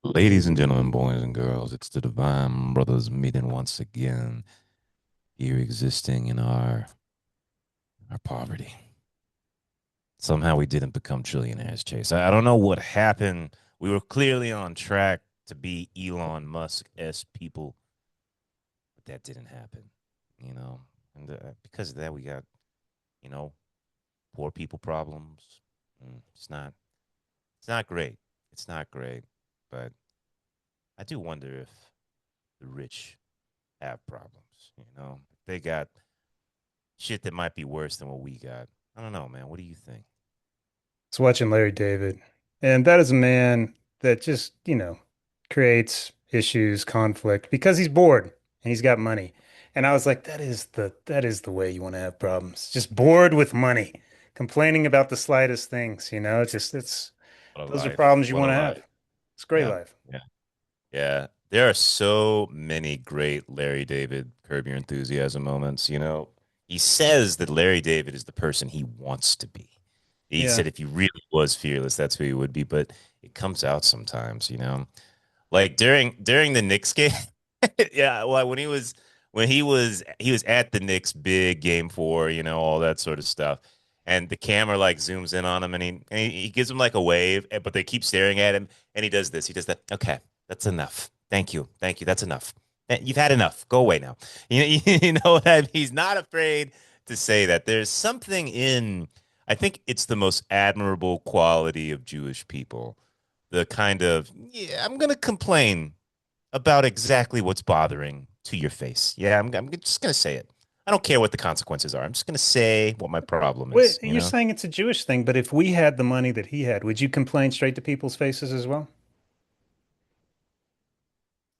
Ladies and gentlemen, boys and girls, it's the Divine Brothers meeting once again, here existing in our poverty. Somehow we didn't become trillionaires, Chase. I don't know what happened. We were clearly on track to be Elon Musk-esque people, but that didn't happen, you know. And because of that, we got, you know, poor people problems. It's not great. It's not great, but I do wonder if the rich have problems. They got shit that might be worse than what we got. I don't know, man. What do you think? Was watching Larry David, and that is a man that just, creates issues, conflict because he's bored and he's got money. And I was like, that is the way you want to have problems. Just bored with money, complaining about the slightest things, it's What a those are life. problems you What a want to life. have. It's a great Yeah. life. Yeah. Yeah. There are so many great Larry David Curb Your Enthusiasm moments. He says that Larry David is the person he wants to be. He Yeah. said if he really was fearless, that's who he would be. But it comes out sometimes. Like during the Knicks game. Yeah, well, when he was at the Knicks big game 4, all that sort of stuff. And the camera like zooms in on him and he gives him like a wave, but they keep staring at him and he does this. He does that. Okay, that's enough. Thank you. Thank you. That's enough. You've had enough. Go away now. You know what I mean? He's not afraid to say that. There's something in I think it's the most admirable quality of Jewish people. The kind of, yeah, I'm gonna complain about exactly what's bothering to your face. Yeah, I'm just gonna say it. I don't care what the consequences are. I'm just gonna say what my problem Wait, is. you're saying it's a Jewish thing, but if we had the money that he had, would you complain straight to people's faces as well?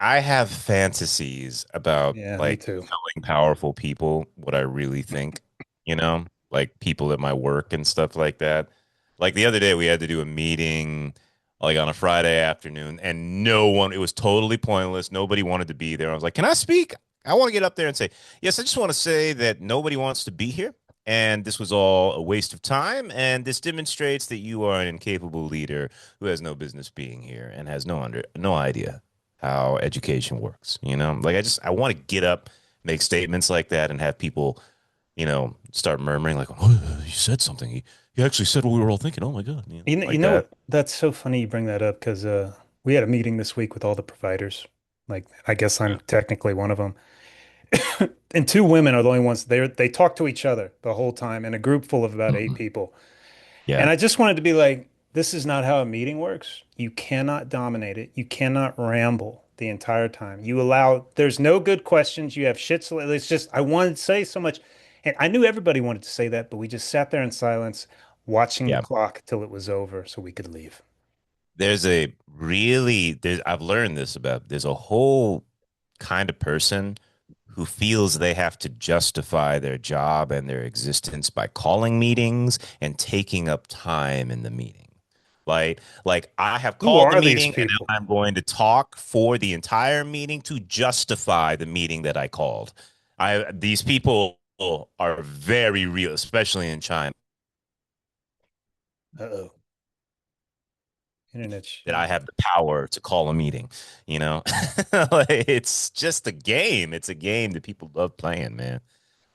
I have fantasies about Yeah, me like too. telling powerful people what I really think, like people at my work and stuff like that. Like the other day, we had to do a meeting like on a Friday afternoon, and it was totally pointless. Nobody wanted to be there. I was like, can I speak? I want to get up there and say, yes, I just want to say that nobody wants to be here. And this was all a waste of time. And this demonstrates that you are an incapable leader who has no business being here and has no idea how education works. Like I want to get up, make statements like that, and have people, start murmuring like, "Oh, he said something. He actually said what we were all thinking. Oh my god," You like know that. what? That's so funny you bring that up because we had a meeting this week with all the providers. Like, I guess I'm Yeah. technically one of them. And two women are the only ones they talk to each other the whole time in a group full of about eight Mhm. people. Yeah. And I just wanted to be like, this is not how a meeting works. You cannot dominate it. You cannot ramble the entire time. There's no good questions. You have shit. It's just, I wanted to say so much. And I knew everybody wanted to say that, but we just sat there in silence, watching the Yeah. clock till it was over so we could leave. I've learned this about, there's a whole kind of person who feels they have to justify their job and their existence by calling meetings and taking up time in the meeting. Like I have Who called the are these meeting and people? now I'm going to talk for the entire meeting to justify the meeting that I called. These people are very real, especially in China, Uh-oh. Internet that I shit. have the power to call a meeting. You know, Like, it's just a game. It's a game that people love playing, man.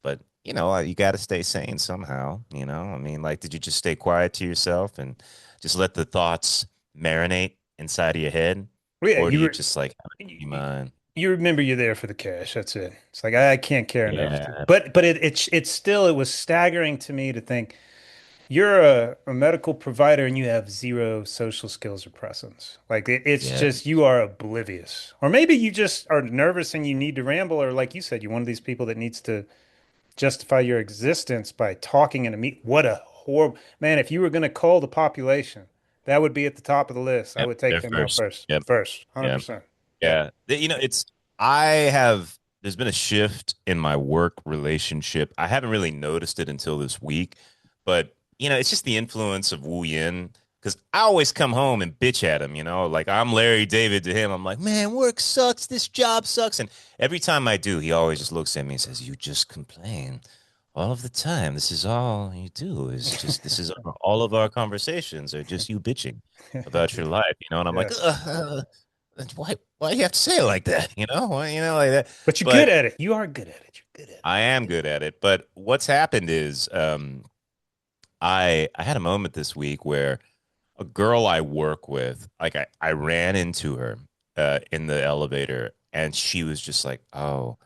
But you got to stay sane somehow. I mean, like, did you just stay quiet to yourself and just let the thoughts marinate inside of your head, Well, yeah, or do you just like have you, a mind? you remember you're there for the cash. That's it. It's like I can't care enough to. Yeah, But it was staggering to me to think you're a medical provider and you have zero social skills or presence. Like it's yeah, just you are oblivious. Or maybe you just are nervous and you need to ramble, or like you said, you're one of these people that needs to justify your existence by talking in a meet. What a horrible man. If you were going to call the population, that would be at the top of the list. I yep. would take They're them out first. first. Yep, First, yeah, 100%. Yeah. yeah. It's I have. There's been a shift in my work relationship. I haven't really noticed it until this week, but it's just the influence of Wu Yin. Because I always come home and bitch at him, like I'm Larry David to him. I'm like, man, work sucks. This job sucks. And every time I do, he always just looks at me and says, you just complain all of the time. This is all you do is just, this is all of our conversations are just you bitching about your life, and I'm like, Yeah. ugh. why do you have to say it like that? Like that. But you're good But at it. You are good at it. You're good at I am good at it. But what's happened is I had a moment this week where a girl I work with, like I ran into her in the elevator, and she was just like, "Oh,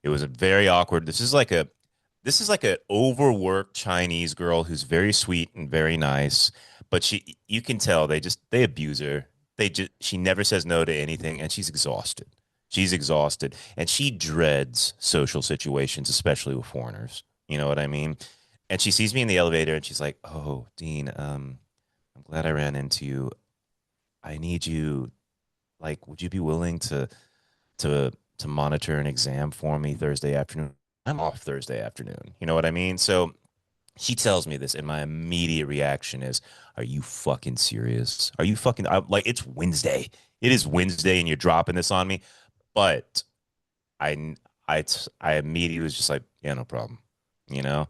it was a very awkward. This is like an overworked Chinese girl who's very sweet and very nice, but you can tell they abuse her. She never says no to anything, and she's exhausted. She's exhausted, and she dreads social situations, especially with foreigners. You know what I mean? And she sees me in the elevator, and she's like, "Oh, Dean, I'm glad I ran into you. I need you. Like, would you be willing to to monitor an exam for me Thursday afternoon? I'm off Thursday afternoon. You know what I mean?" So she tells me this, and my immediate reaction is, "Are you fucking serious? Are you fucking like it's Wednesday? It is Wednesday, and you're dropping this on me." But I I immediately was just like, "Yeah, no problem," you know,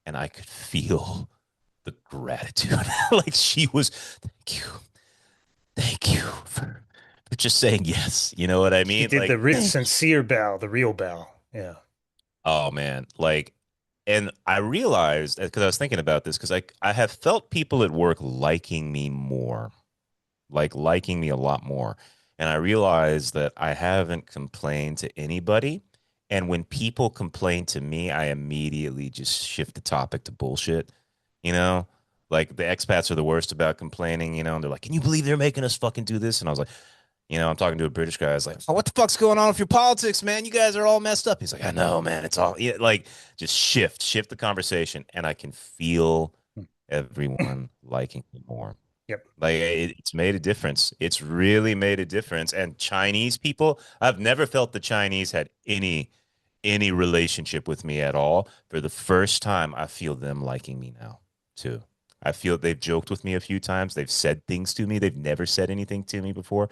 and I could feel the gratitude. Like she was, thank you for just saying yes. You know what I She mean? did the Like, real thank you. sincere bow, the real bow. Yeah. Oh man, like, and I realized because I was thinking about this because I have felt people at work liking me more, like liking me a lot more, and I realized that I haven't complained to anybody. And when people complain to me, I immediately just shift the topic to bullshit. You know, like the expats are the worst about complaining. And they're like, "Can you believe they're making us fucking do this?" And I was like, I'm talking to a British guy. I was like, "Oh, what the fuck's going on with your politics, man? You guys are all messed up." He's like, "I know, man. It's all," yeah, like just shift the conversation, and I can feel everyone liking me more. Yep. Like it's made a difference. It's really made a difference. And Chinese people, I've never felt the Chinese had any relationship with me at all. For the first time, I feel them liking me now too. I feel they've joked with me a few times. They've said things to me. They've never said anything to me before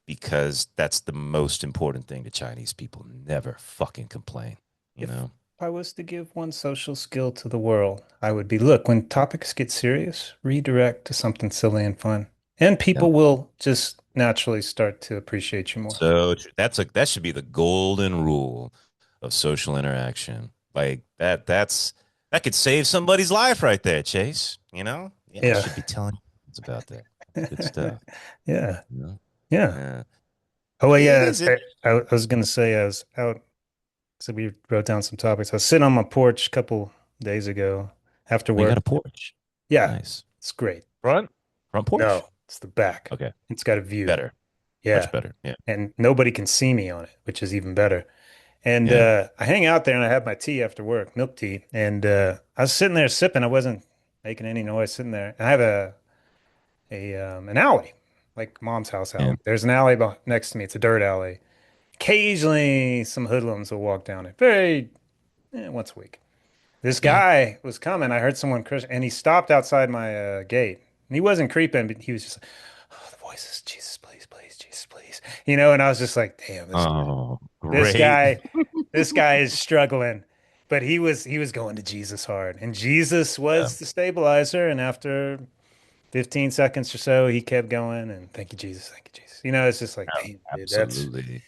because that's the most important thing to Chinese people. Never fucking complain, you If know? I was to give one social skill to the world, I would be, look, when topics get serious, redirect to something silly and fun. And Yep. people will just naturally start to appreciate you more. So that should be the golden rule of social interaction. Like that could save somebody's life right there, Chase. Yeah, I Yeah. should be telling you about that. That's good stuff. Yeah. You know? Yeah. Yeah. Oh, well, It yeah. is I was going to say, I was out. So we wrote down some topics. I was sitting on my porch a couple days ago after we got work. a porch. Yeah, Nice. it's great. Front porch? No, it's the back. Okay. It's got a view. Better. Much Yeah. better. Yeah. And nobody can see me on it, which is even better. And Yeah. I hang out there and I have my tea after work, milk tea. And I was sitting there sipping. I wasn't making any noise sitting there. And I have an alley, like mom's house Yeah. alley. There's an alley next to me. It's a dirt alley. Occasionally, some hoodlums will walk down it. Once a week. This Yeah. guy was coming. I heard someone crush, and he stopped outside my gate. And he wasn't creeping, but he was just like, "Oh, the voices, Jesus, please, please, Jesus, please." And I was just like, "Damn, Oh, this great. guy, this guy is struggling." But he was going to Jesus hard, and Jesus Yeah. was the stabilizer. And after 15 seconds or so, he kept going. And thank you, Jesus, thank you, Jesus. It's just like, damn, dude, that's Absolutely.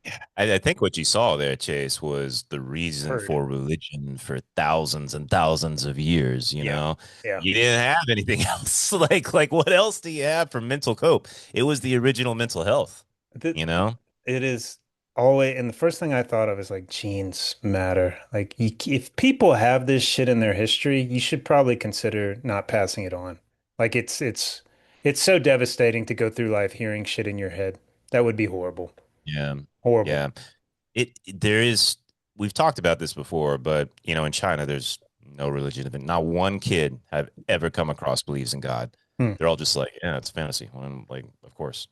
yeah, I think what you saw there, Chase, was the reason heard. for religion for thousands and thousands of years. Yeah, yeah. You didn't have anything else. Like what else do you have for mental cope? It was the original mental health. The, You know? It is always, and the first thing I thought of is like genes matter. Like, if people have this shit in their history, you should probably consider not passing it on. Like, it's so devastating to go through life hearing shit in your head. That would be horrible. Yeah, Horrible. yeah. There is. We've talked about this before, but in China, there's no religion of it. Not one kid I've ever come across believes in God. Hmm. They're all just like, yeah, it's fantasy. Well, I'm like, of course,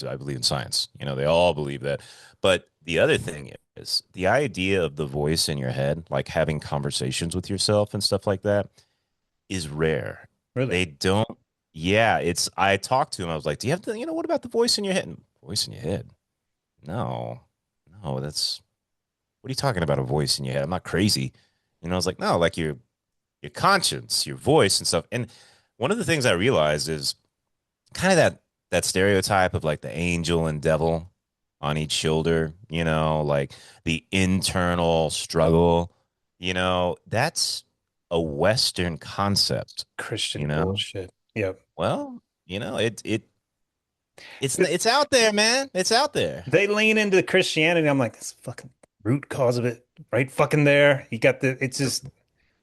I believe in science. They all believe that. But the other thing is the idea of the voice in your head, like having conversations with yourself and stuff like that, is rare. Really? They don't. Yeah, it's. I talked to him. I was like, "Do you have the? What about the voice in your head? Voice in your head? No, no, that's what are you talking about? A voice in your head? I'm not crazy. I was like, no, like your conscience, your voice and stuff. And one of the things I realized is kind of that. that stereotype of like the angel and devil on each shoulder, like the internal struggle, that's a Western concept, you Christian know? bullshit. Yep. Well, it's out there, man. It's out there. They lean into Christianity. I'm like, this fucking root cause of it, right fucking there. You got it's just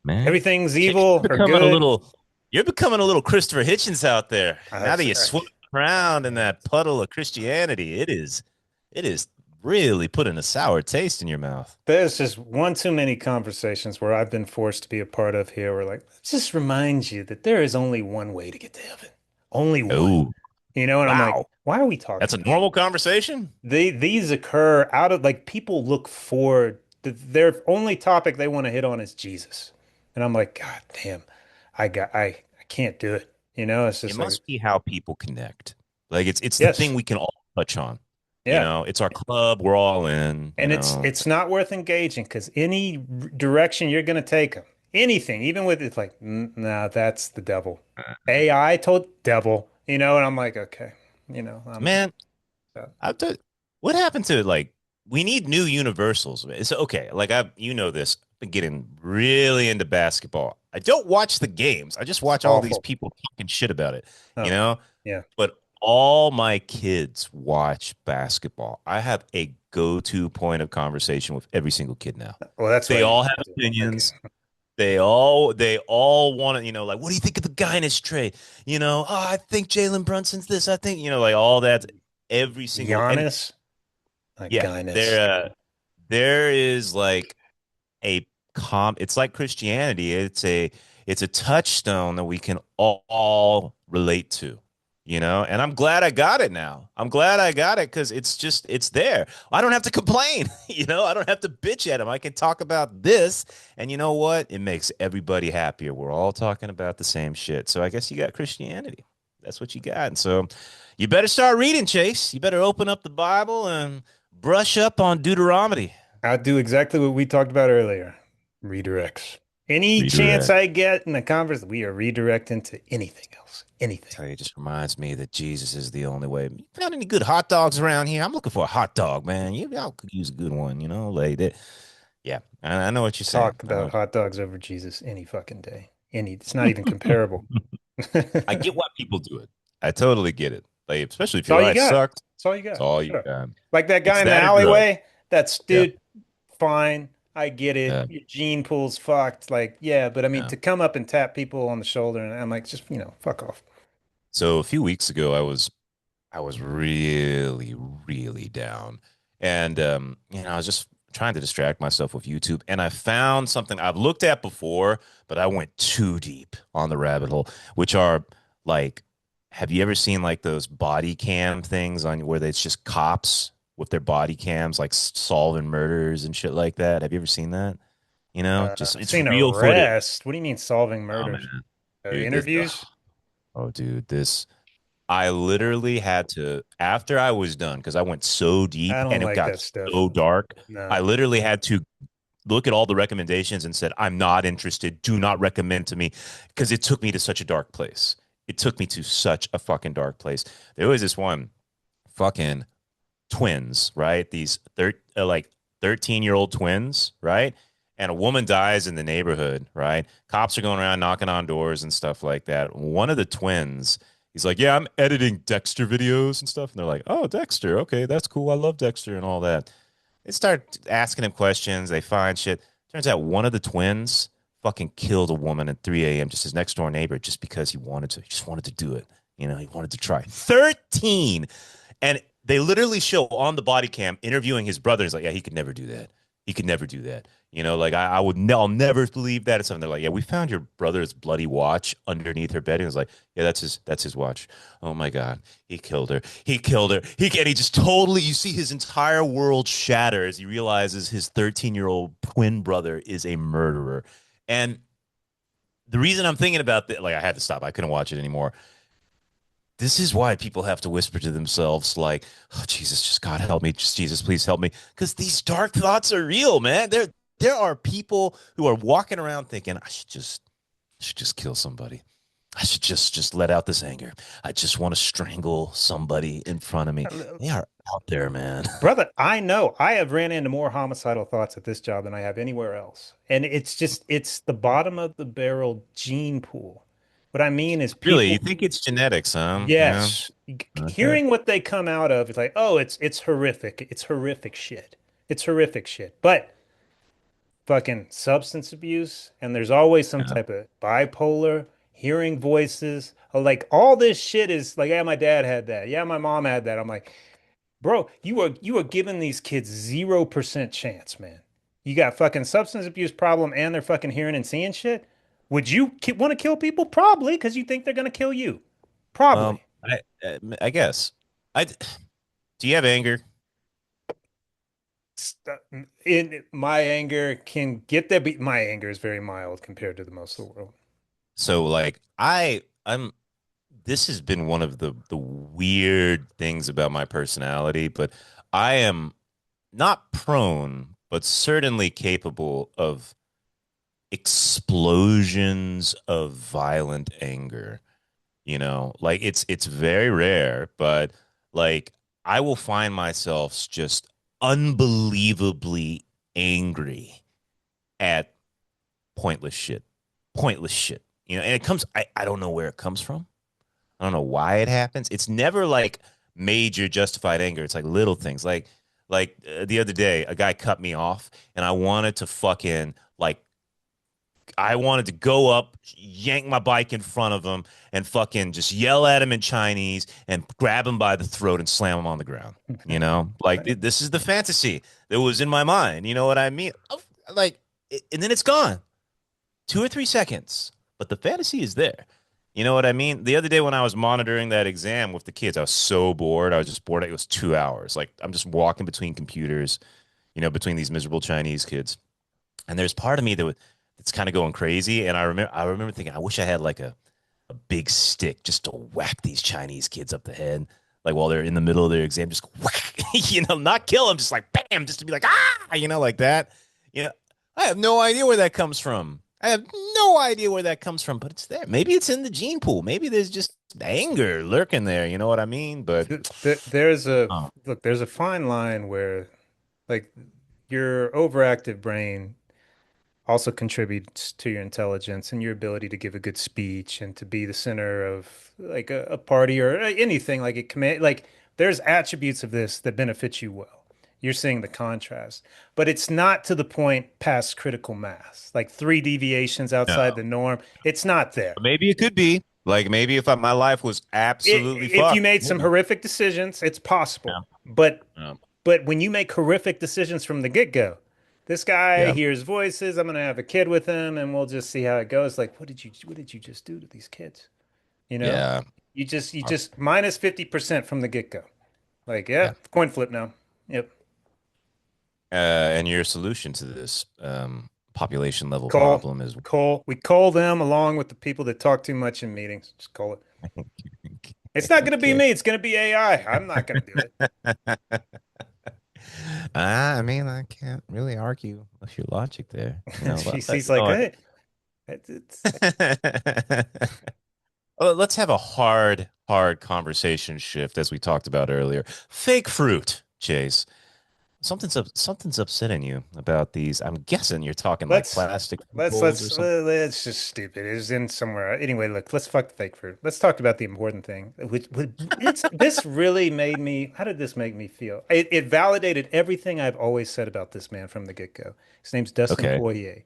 Man. everything's You're evil or becoming a good. little you're becoming a little Christopher Hitchens out there. Now that That's you swim around in yeah. that puddle of Christianity, it is really putting a sour taste in your mouth. There's just one too many conversations where I've been forced to be a part of here. Where like, let's just remind you that there is only one way to get to heaven, only one. Oh, And I'm like, wow. why are we That's talking a about normal conversation? these occur out of like people look forward. Their only topic they want to hit on is Jesus, and I'm like, God damn, I can't do it. It's It just like, must be how people connect. Like it's the yes, thing we can all touch on. yeah. It's our club, we're all in, And it's not worth engaging because any direction you're going to take them, anything, even with it's like, nah, that's the devil. AI told devil, and I'm like, okay, I'm Man, uh, I th- what happened to like we need new universals. It's okay. Like this. I've been getting really into basketball. I don't watch the games. I just watch all these awful. people talking shit about it, you Oh, know? yeah. But all my kids watch basketball. I have a go-to point of conversation with every single kid now. Well, that's why They you all should have do. Okay. opinions. They all want to, like, what do you think of the guy in his trade? Oh, I think Jalen Brunson's this. I think, like all that every single and Giannis, like yeah, Guinness. there is like a it's like Christianity. It's a touchstone that we can all relate to, and I'm glad I got it now. I'm glad I got it because it's there. I don't have to complain, I don't have to bitch at him. I can talk about this, and you know what? It makes everybody happier. We're all talking about the same shit. So I guess you got Christianity. That's what you got. And so you better start reading, Chase. You better open up the Bible and brush up on Deuteronomy. I'll do exactly what we talked about earlier. Redirects. Any chance Redirect. I get in the converse, we are redirecting to anything else. Anything. Tell you, it just reminds me that Jesus is the only way. You found any good hot dogs around here? I'm looking for a hot dog, man. Y'all could use a good one, like that. Yeah, I know what you're saying. Talk about hot dogs over Jesus any fucking day. It's not even comparable. I That's get why people do it. I totally get it. Like, especially if your all you life got. sucks, That's all you it's got. all you Shut up. got. Like that guy It's in the that or drugs. alleyway. That's Yeah, dude, fine. I get it. yeah, Your gene pool's fucked. Like, yeah, but I mean yeah. to come up and tap people on the shoulder and I'm like, just, fuck off. So a few weeks ago, I was really, really down. And I was just trying to distract myself with YouTube. And I found something I've looked at before, but I went too deep on the rabbit hole, which are like, have you ever seen like those body cam things on where it's just cops with their body cams, like solving murders and shit like that? Have you ever seen that? Just I've it's seen real footage. arrest. What do you mean solving Oh murders? man, dude, this. Interviews? Oh, dude, this. I literally had to, after I was done, because I went so deep I don't and it like got that stuff. so dark. No. I literally had to look at all the recommendations and said, I'm not interested. Do not recommend to me because it took me to such a dark place. It took me to such a fucking dark place. There was this one fucking twins, right? These like 13-year-old twins, right? And a woman dies in the neighborhood, right? Cops are going around knocking on doors and stuff like that. One of the twins, he's like, "Yeah, I'm editing Dexter videos and stuff." And they're like, "Oh, Dexter, okay, that's cool. I love Dexter and all that." They start asking him questions. They find shit. Turns out one of the twins fucking killed a woman at 3 a.m. just his next door neighbor just because he wanted to. He just wanted to do it. He wanted to try. 13. And they literally show on the body cam interviewing his brother. He's like, yeah, he could never do that. He could never do that. Like I'll never believe that. And something they're like, yeah, we found your brother's bloody watch underneath her bed. And he's like, yeah, that's his watch. Oh my God, he killed her. He killed her. He just totally. You see his entire world shatter as he realizes his 13-year-old twin brother is a murderer. And the reason I'm thinking about that, like I had to stop. I couldn't watch it anymore. This is why people have to whisper to themselves, like, "Oh Jesus, just God help me, just Jesus, please help me," because these dark thoughts are real, man. There are people who are walking around thinking, I should just kill somebody. I should just let out this anger. I just want to strangle somebody in front of me. They are out there, man. Brother, I know I have ran into more homicidal thoughts at this job than I have anywhere else. And it's the bottom of the barrel gene pool. What I mean is Really, you people, think it's genetics, huh? Yeah. yes, Okay. hearing what they come out of, it's like, oh, it's horrific. It's horrific shit. It's horrific shit. But fucking substance abuse, and there's always some Yeah. type of bipolar, hearing voices, like all this shit is like, yeah, my dad had that. Yeah, my mom had that. I'm like, bro, you are giving these kids 0% chance, man. You got fucking substance abuse problem and they're fucking hearing and seeing shit. Would you ki want to kill people? Probably, because you think they're gonna kill you. Probably. I guess. I do you have anger? In my anger can get there, but my anger is very mild compared to the most of the world. So like I'm this has been one of the weird things about my personality, but I am not prone, but certainly capable of explosions of violent anger. You know, like it's very rare, but like I will find myself just unbelievably angry at pointless shit. Pointless shit. You know, and it comes I don't know where it comes from. I don't know why it happens. It's never like major justified anger. It's like little things. Like the other day, a guy cut me off, and I wanted to fucking like I wanted to go up, yank my bike in front of him, and fucking just yell at him in Chinese and grab him by the throat and slam him on the ground. You know, like Right. this is the fantasy that was in my mind. You know what I mean? Like, and then it's gone. 2 or 3 seconds, but the fantasy is there. You know what I mean? The other day when I was monitoring that exam with the kids, I was so bored. I was just bored. It was 2 hours. Like I'm just walking between computers, you know, between these miserable Chinese kids. And there's part of me that's kind of going crazy. And I remember thinking, I wish I had like a big stick just to whack these Chinese kids up the head, like while they're in the middle of their exam, just whack, you know, not kill them, just like bam, just to be like, ah, you know, like that. You know, I have no idea where that comes from. I have no idea where that comes from, but it's there. Maybe it's in the gene pool. Maybe there's just anger lurking there. You know what I mean? But There's a uh, look, there's a fine line where like your overactive brain also contributes to your intelligence and your ability to give a good speech and to be the center of like a party or anything like it command like there's attributes of this that benefit you well. You're seeing the contrast, but it's not to the point past critical mass, like three deviations outside no. the norm. It's not there. Maybe it could be like maybe if my life was absolutely If you fucked, made some maybe. horrific decisions, it's Yeah. possible. But Yeah. but when you make horrific decisions from the get-go, this guy Yeah. hears voices, I'm gonna have a kid with him and we'll just see how it goes. Like, what did you just do to these kids? You know? Yeah. You just minus 50% from the get-go. Like, Yeah. yep, coin flip now. Yep. And your solution to this population level Call, problem is call. We call them along with the people that talk too much in meetings. Just call it. It's not gonna be okay. me, it's gonna be AI. I'm not gonna do it. I mean, I can't really argue with your logic there. You know, He's like, hey, it's well, let's have a hard conversation shift as we talked about earlier. Fake fruit, Chase. Something's upsetting you about these. I'm guessing you're talking like let's plastic fruit let's bowls or let's something. let's just stupid. It's in somewhere. Anyway, look, let's fuck the fake fruit. Let's talk about the important thing. Which it's this really made me. How did this make me feel? It validated everything I've always said about this man from the get-go. His name's Dustin Okay. Poirier.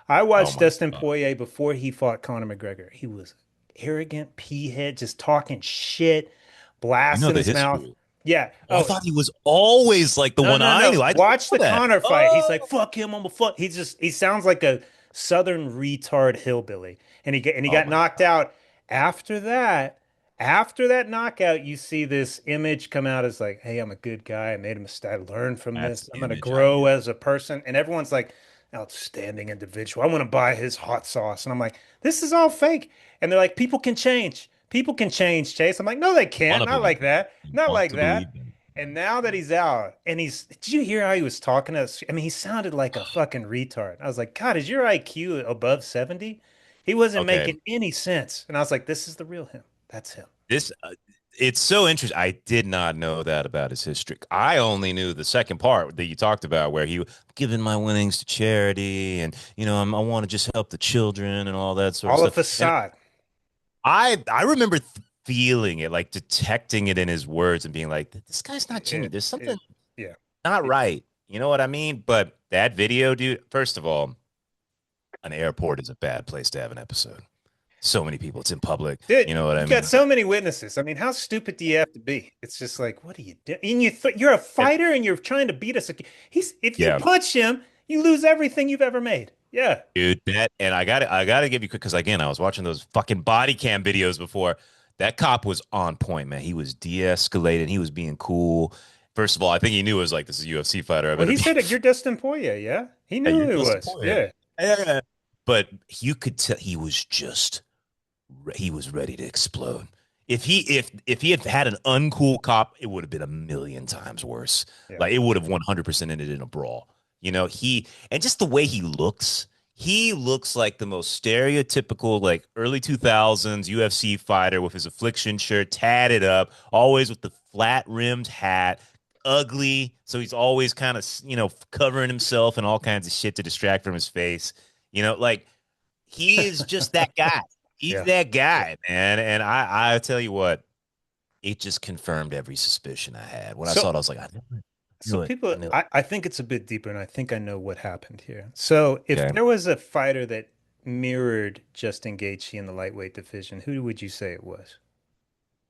I Oh watched my Dustin God. Poirier before he fought Conor McGregor. He was arrogant, peahead, just talking shit, You know blasting the his mouth. history. Yeah. Oh, I Oh, thought he was always like the no, one no, I no. knew. I didn't Watch know the that. Connor fight. He's like, Oh, fuck him, I'm a fuck. He sounds like a Southern retard hillbilly. And he got my knocked God. out. After that, after that knockout, you see this image come out as like, hey, I'm a good guy. I made a mistake. I learned from That's this. I'm the gonna image I grow get. as a person. And everyone's like, outstanding individual. I want to buy his hot sauce. And I'm like, this is all fake. And they're like, people can change. People can change, Chase. I'm like, no, they Want can't. to Not believe like them. that. You Not want like to that. believe them. And now that he's out, and did you hear how he was talking to us? I mean, he sounded like a fucking retard. I was like, God, is your IQ above 70? He wasn't Okay. making any sense. And I was like, this is the real him. That's him. This it's so interesting. I did not know that about his history. I only knew the second part that you talked about, where he giving my winnings to charity, and I want to just help the children and all that sort of All a stuff. And facade. I remember feeling it, like detecting it in his words and being like, this guy's not genuine. It, There's something it, yeah. not It, right. You know what I mean? But that video, dude. First of all, an airport is a bad place to have an episode. So many people. It's in public. dude, You know what you I got mean? so many witnesses. I mean, how stupid do you have to be? It's just like, what are you doing? And you're a And, fighter and you're trying to beat us. He's if you yeah. punch him, you lose everything you've ever made. Yeah. Dude, that and I gotta give you quick because again, I was watching those fucking body cam videos before. That cop was on point, man. He was de-escalating. He was being cool. First of all, I think he knew it was like this is a UFC fighter. I Well, better he be. said it. You're Dustin Poirier. Yeah. He Yeah, knew you're who he Dustin was. Poirier. Yeah. Yeah. But you could tell he was just he was ready to explode. If he had had an uncool cop, it would have been a million times worse. Yeah. Like it would have 100% ended in a brawl. He and just the way he looks like the most stereotypical like early 2000s UFC fighter with his affliction shirt tatted up, always with the flat rimmed hat, ugly. So he's always kind of covering himself and all kinds of shit to distract from his face. Like he is just that guy. He's Yeah. that Yeah. guy, man. And I tell you what, it just confirmed every suspicion I had. When I saw So it, I was like, I So knew it. people, I knew it. I think it's a bit deeper, and I think I know what happened here. So if Okay. there was a fighter that mirrored Justin Gaethje in the lightweight division, who would you say it was?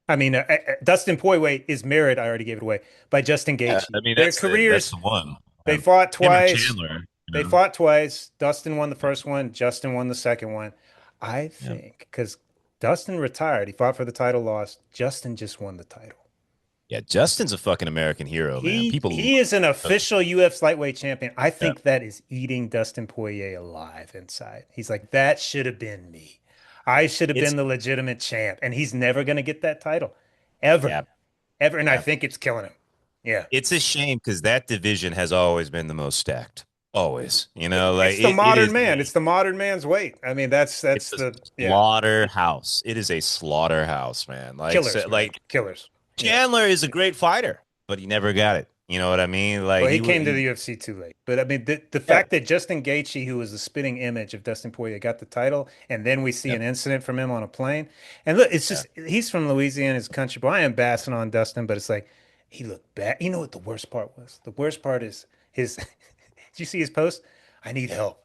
I mean, Dustin Poirier is mirrored. I already gave it away by Justin Yeah, Gaethje. I mean Their that's careers, the one. they fought Him or twice. Chandler, They fought twice. Dustin won the first one. Justin won the second one. I Yeah. think because Dustin retired, he fought for the title, lost. Justin just won the title. Yeah, Justin's a fucking American hero, man. People He is an love official UFC lightweight champion. I yeah. think that is eating Dustin Poirier alive inside. He's like, that should have been me. I should have It's been the legitimate champ. And he's never going to get that title. Ever. yeah, Ever. And I yeah. think it's killing him. Yeah. It's a shame because that division has always been the most stacked. Always. Like It's the it modern is man. It's the modern man's weight. I mean, that's it's a the yeah. slaughterhouse. It is a slaughterhouse, man. Like so, Killers, man. like Killers. Yeah. Chandler is a great fighter, but he never got it. You know what I mean? Like Well, he he would came to the UFC too late. But I mean, the yeah, fact that Justin Gaethje, who was the spitting image of Dustin Poirier, got the title, and then we see yeah, an incident from him on a plane. And look, it's yeah. just he's from Louisiana, his country boy. I am basking on Dustin, but it's like he looked bad. You know what the worst part was? The worst part is his. Did you see his post? I need help.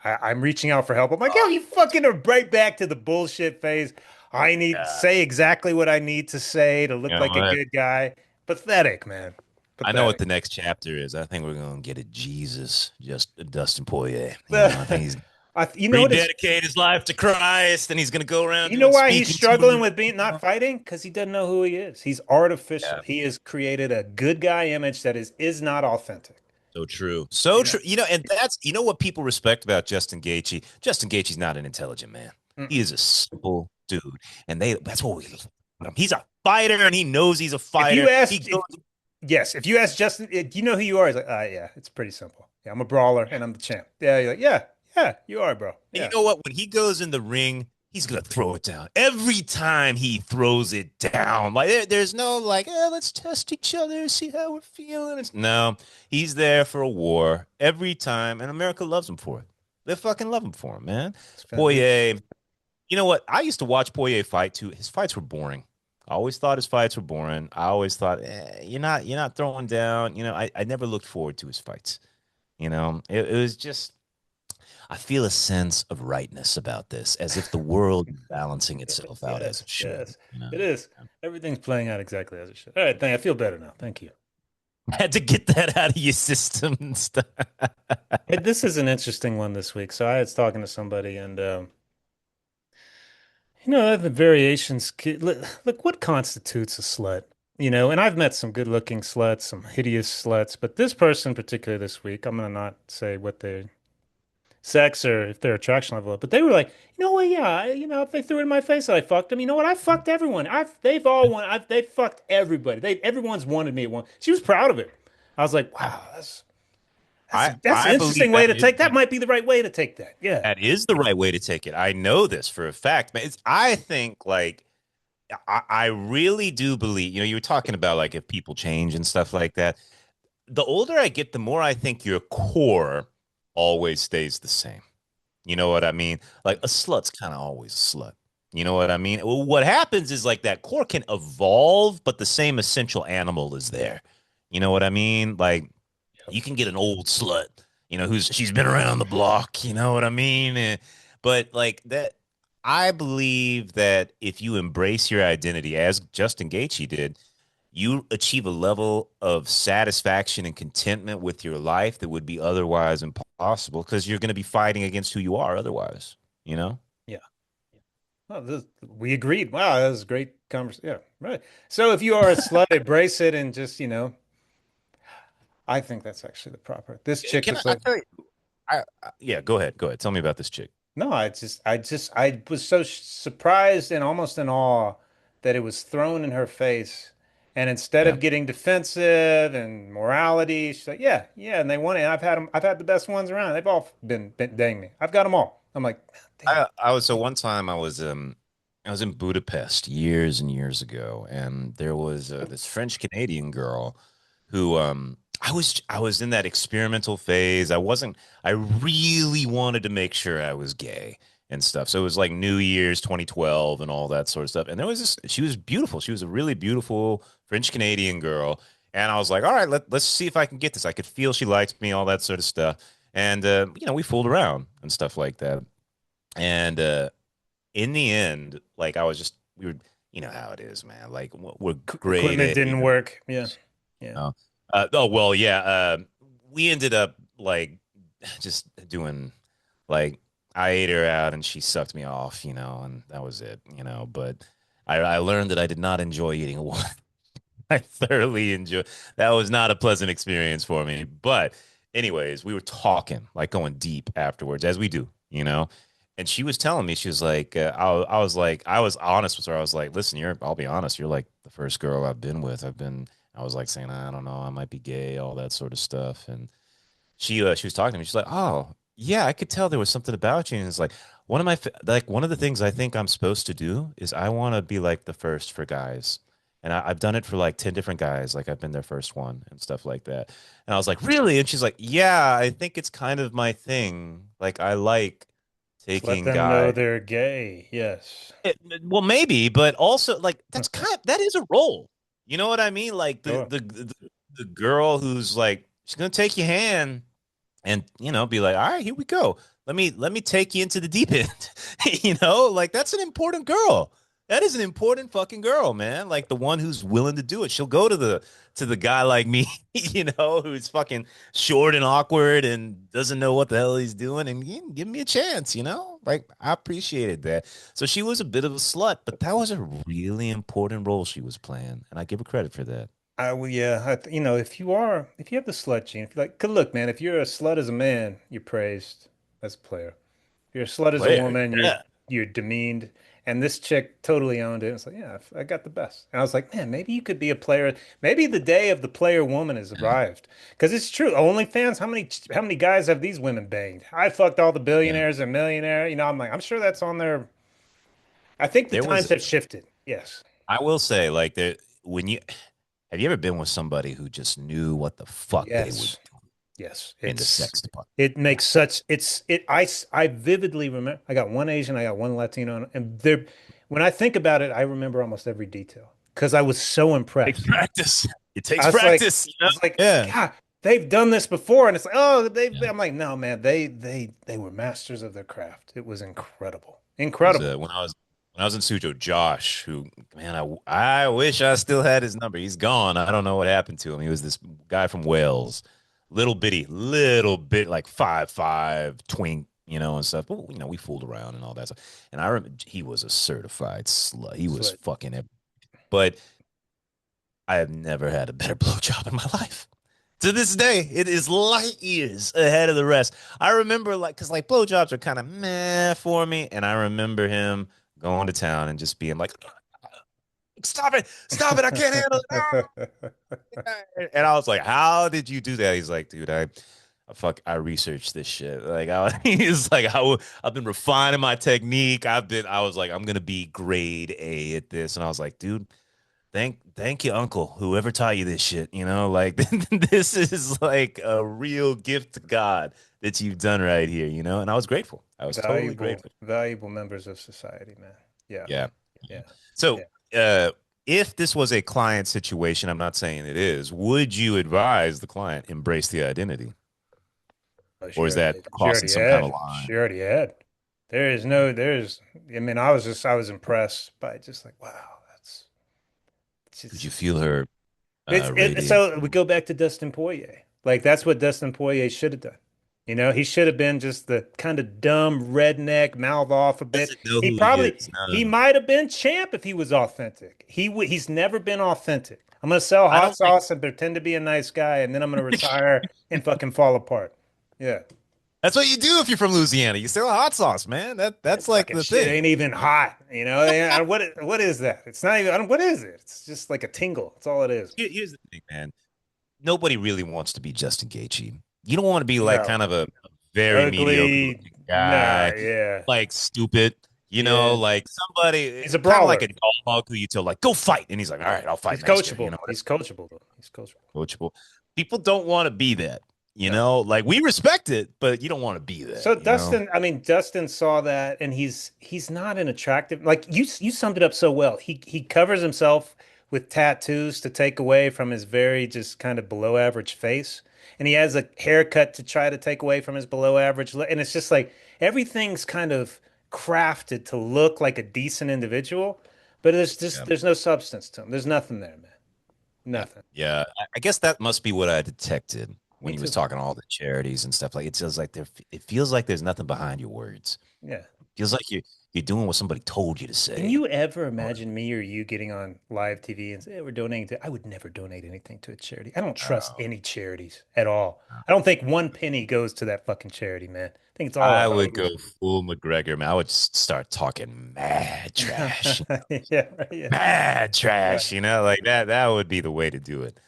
I'm reaching out for help. I'm like, yo, you fucking are right back to the bullshit phase. I need Yeah. say exactly what I need to say to You look know like a what? good guy. Pathetic, man. I know what Pathetic. the next chapter is. I think we're gonna get a Jesus, just Dustin Poirier. I think he's You know what is rededicate his life to Christ, and he's gonna go around you know doing why he's speaking struggling tours. with being not fighting? Because he doesn't know who he is. He's artificial. Yeah, He has created a good guy image that is not authentic. so true, so Yeah. true. And that's what people respect about Justin Gaethje. Justin Gaethje's not an intelligent man. He Mm-mm. is a simple dude, and that's what we. He's a fighter, and he knows he's a If you fighter. He ask, goes. yes, if you ask Justin, do you know who you are? He's like, yeah, it's pretty simple. Yeah, I'm a brawler and I'm the champ. Yeah, you're like, yeah, yeah, you are, bro. And you Yeah. know what? When he goes in the ring, he's gonna throw it down. Every time he throws it down, like there's no like, let's test each other, see how we're feeling. No, he's there for a war every time, and America loves him for it. They fucking love him for him, man. We, Poirier, you know what? I used to watch Poirier fight too. His fights were boring. I always thought his fights were boring. I always thought, you're not throwing down. I never looked forward to his fights. It was just I feel a sense of rightness about this, as if the world is balancing itself out as yes, it should. yes, it is. Everything's playing out exactly as it should. All right, I feel better now. Thank you. Had to get that out of your system and stuff. Hey, this is an interesting one this week. So I was talking to somebody, and the variations. Look, what constitutes a slut? And I've met some good-looking sluts, some hideous sluts, but this person, particularly this week, I'm gonna not say what their sex or if their attraction level, but they were like, what? Yeah, if they threw it in my face that I fucked them, you know what? I fucked everyone. They've all won. They've fucked everybody. Everyone's wanted me at one. She was proud of it. I was like, wow, That's an I believe interesting way to take. That the might be the right way to take that. Yeah. that is the right way to take it. I know this for a fact, man. I think like I really do believe, you were talking about like if people change and stuff like that. The older I get, the more I think your core always stays the same. You know what I mean? Like a slut's kind of always a slut. You know what I mean? Well, what happens is like that core can evolve, but the same essential animal is there. You know what I mean? Like Yep. you can get an old slut, who's she's been around the block, you know what I mean? But like that, I believe that if you embrace your identity as Justin Gaethje did, you achieve a level of satisfaction and contentment with your life that would be otherwise impossible because you're going to be fighting against who you are otherwise, you know? Yeah. Oh, we agreed. Wow, that was a great conversation. Yeah, right. So if you are a slut, embrace it and just, I think that's actually the proper. This chick Can was I like, tell you? Yeah, go ahead. Go ahead. Tell me about this chick. no, I was so surprised and almost in awe that it was thrown in her face. And instead Yeah. of getting defensive and morality, she's like, yeah, yeah. And they won it. I've had the best ones around. They've all been dang me. I've got them all. I'm like, damn. I was so one time I was in Budapest years and years ago, and there was this French Canadian girl who I was in that experimental phase. I really wanted to make sure I was gay and stuff. So it was like New Year's 2012 and all that sort of stuff. And there was this she was beautiful. She was a really beautiful French Canadian girl. And I was like, all right, let's see if I can get this. I could feel she liked me, all that sort of stuff. And we fooled around and stuff like that. And in the end, like we were, you know how it is, man. Like we're great Equipment at, didn't work. Yeah. Yeah. uh, oh well, yeah. We ended up like just doing like I ate her out and she sucked me off, and that was it. But I learned that I did not enjoy eating a woman. I thoroughly enjoy. That was not a pleasant experience for me. But anyways, we were talking, like going deep afterwards, as we do. And she was telling me, she was like, I was like, I was honest with her. I was like, listen, I'll be honest, you're like the first girl I've been with. I was like saying, I don't know, I might be gay, all that sort of stuff. And she was talking to me. She's like, "Oh, yeah, I could tell there was something about you." And it's like one of the things I think I'm supposed to do is I want to be like the first for guys. And I've done it for like 10 different guys. Like I've been their first one and stuff like that. And I was like, really? And she's like, yeah, I think it's kind of my thing. Like I like Just let taking them know guys. they're gay. Yes. Well, maybe, but also like that is a role. You know what I mean? Like the Sure. the the girl who's like she's gonna take your hand and be like, all right, here we go. Let me take you into the deep end. Like that's an important girl. That is an important fucking girl, man. Like the one who's willing to do it. She'll go to the guy like me, who's fucking short and awkward and doesn't know what the hell he's doing, and give me a chance. Like I appreciated that. So she was a bit of a slut, but that was a really important role she was playing, and I give her credit for that. I will, yeah. If you have the slut gene, if you like, 'cause look, man, if you're a slut as a man, you're praised as a player. If you're a slut as a Player, woman, you're yeah. you're demeaned. And this chick totally owned it. It's like, yeah, I got the best. And I was like, man, maybe you could be a player. Maybe the day of the player woman has arrived. Because it's true. OnlyFans, how many guys have these women banged? I fucked all the Yeah. billionaires and millionaire. I'm like, I'm sure that's on there. I think the There times was have shifted. Yes. I will say, like, when you have you ever been with somebody who just knew what the fuck they would Yes. do Yes, in the sex department? it makes such I vividly remember. I got one Asian, I got one Latino, and they're when I think about it, I remember almost every detail because I was so It takes impressed. practice. It I takes was like, practice, I was like, Yeah. God, they've done this before, and it's like, oh, Yeah. I'm like, no, man, they were masters of their craft. It was incredible, It was incredible. when I was in Sujo, Josh, who man, I wish I still had his number. He's gone. I don't know what happened to him. He was this guy from Wales, little bit like 5'5", twink, and stuff. But we fooled around and all that stuff. And I remember he was a certified slut. He was Sweat. fucking but I have never had a better blowjob in my life. To this day, it is light years ahead of the rest. I remember because like blowjobs are kind of meh for me, and I remember him going to town and just being like, stop it, I can't handle it. Ah!" And I was like, how did you do that? He's like, dude, I researched this shit. Like he's like I've been refining my technique. I was like I'm gonna be grade A at this, and I was like, dude, thank you, uncle, whoever taught you this shit. Like this is like a real gift to God that you've done right here. And I was grateful. I was totally Valuable, grateful. valuable members of society, man. Yeah, Yeah. Yeah. yeah, So, yeah. if this was a client situation, I'm not saying it is, would you advise the client embrace the identity? Oh, Or is that she crossing already some kind of had. line? She already had. I mean, I was impressed by just like, wow, that's it's Could you just, feel her radiance? so we go back to Dustin Poirier. Like that's what Dustin Poirier should have done. He should have been just the kind of dumb redneck, mouth off a bit. Doesn't know who he is. He No, might have been champ if he was authentic. He's never been authentic. I'm gonna sell I hot don't think sauce and pretend to be a nice guy, and then I'm gonna retire and fucking fall apart. Yeah. that's what you do if you're from Louisiana. You sell hot sauce, man. That's That like fucking the shit thing. ain't even hot, what is that? It's not even. What is it? It's just like a tingle. That's all it is. Here's the thing, man. Nobody really wants to be Justin Gaethje. You don't want to be like No, kind of a very mediocre ugly. looking Nah, guy, yeah, like stupid, yeah. like somebody He's a kind of like brawler. a dog who you tell like go fight, and he's like, all right, I'll fight He's next year. coachable. He's coachable though. He's coachable. Coachable. People don't want to be that. No. Like we respect it, but you don't want to be So that. Dustin, I mean, Dustin saw that, and he's not an attractive. Like you summed it up so well. He covers himself with tattoos to take away from his very just kind of below average face, and he has a haircut to try to take away from his below average look. And it's just like everything's kind of crafted to look like a decent individual, but Yeah. there's no substance to him. There's nothing there, man. Yeah. Nothing. Yeah. I guess that must be what I detected Me when he was too. talking all the charities and stuff. Like it feels like there's nothing behind your words. Yeah. Feels like you're doing what somebody told you to Can say. you ever imagine me or you getting on live TV and say, "Hey, we're donating to," I would never donate anything to a charity. I don't trust Oh, any charities at all. no. I don't think one penny goes to that fucking charity, man. I think it's all a I would hoax. go full McGregor, man. I would start talking mad trash. Yeah, right, yeah, Mad yeah. trash, like that would be the way to do it.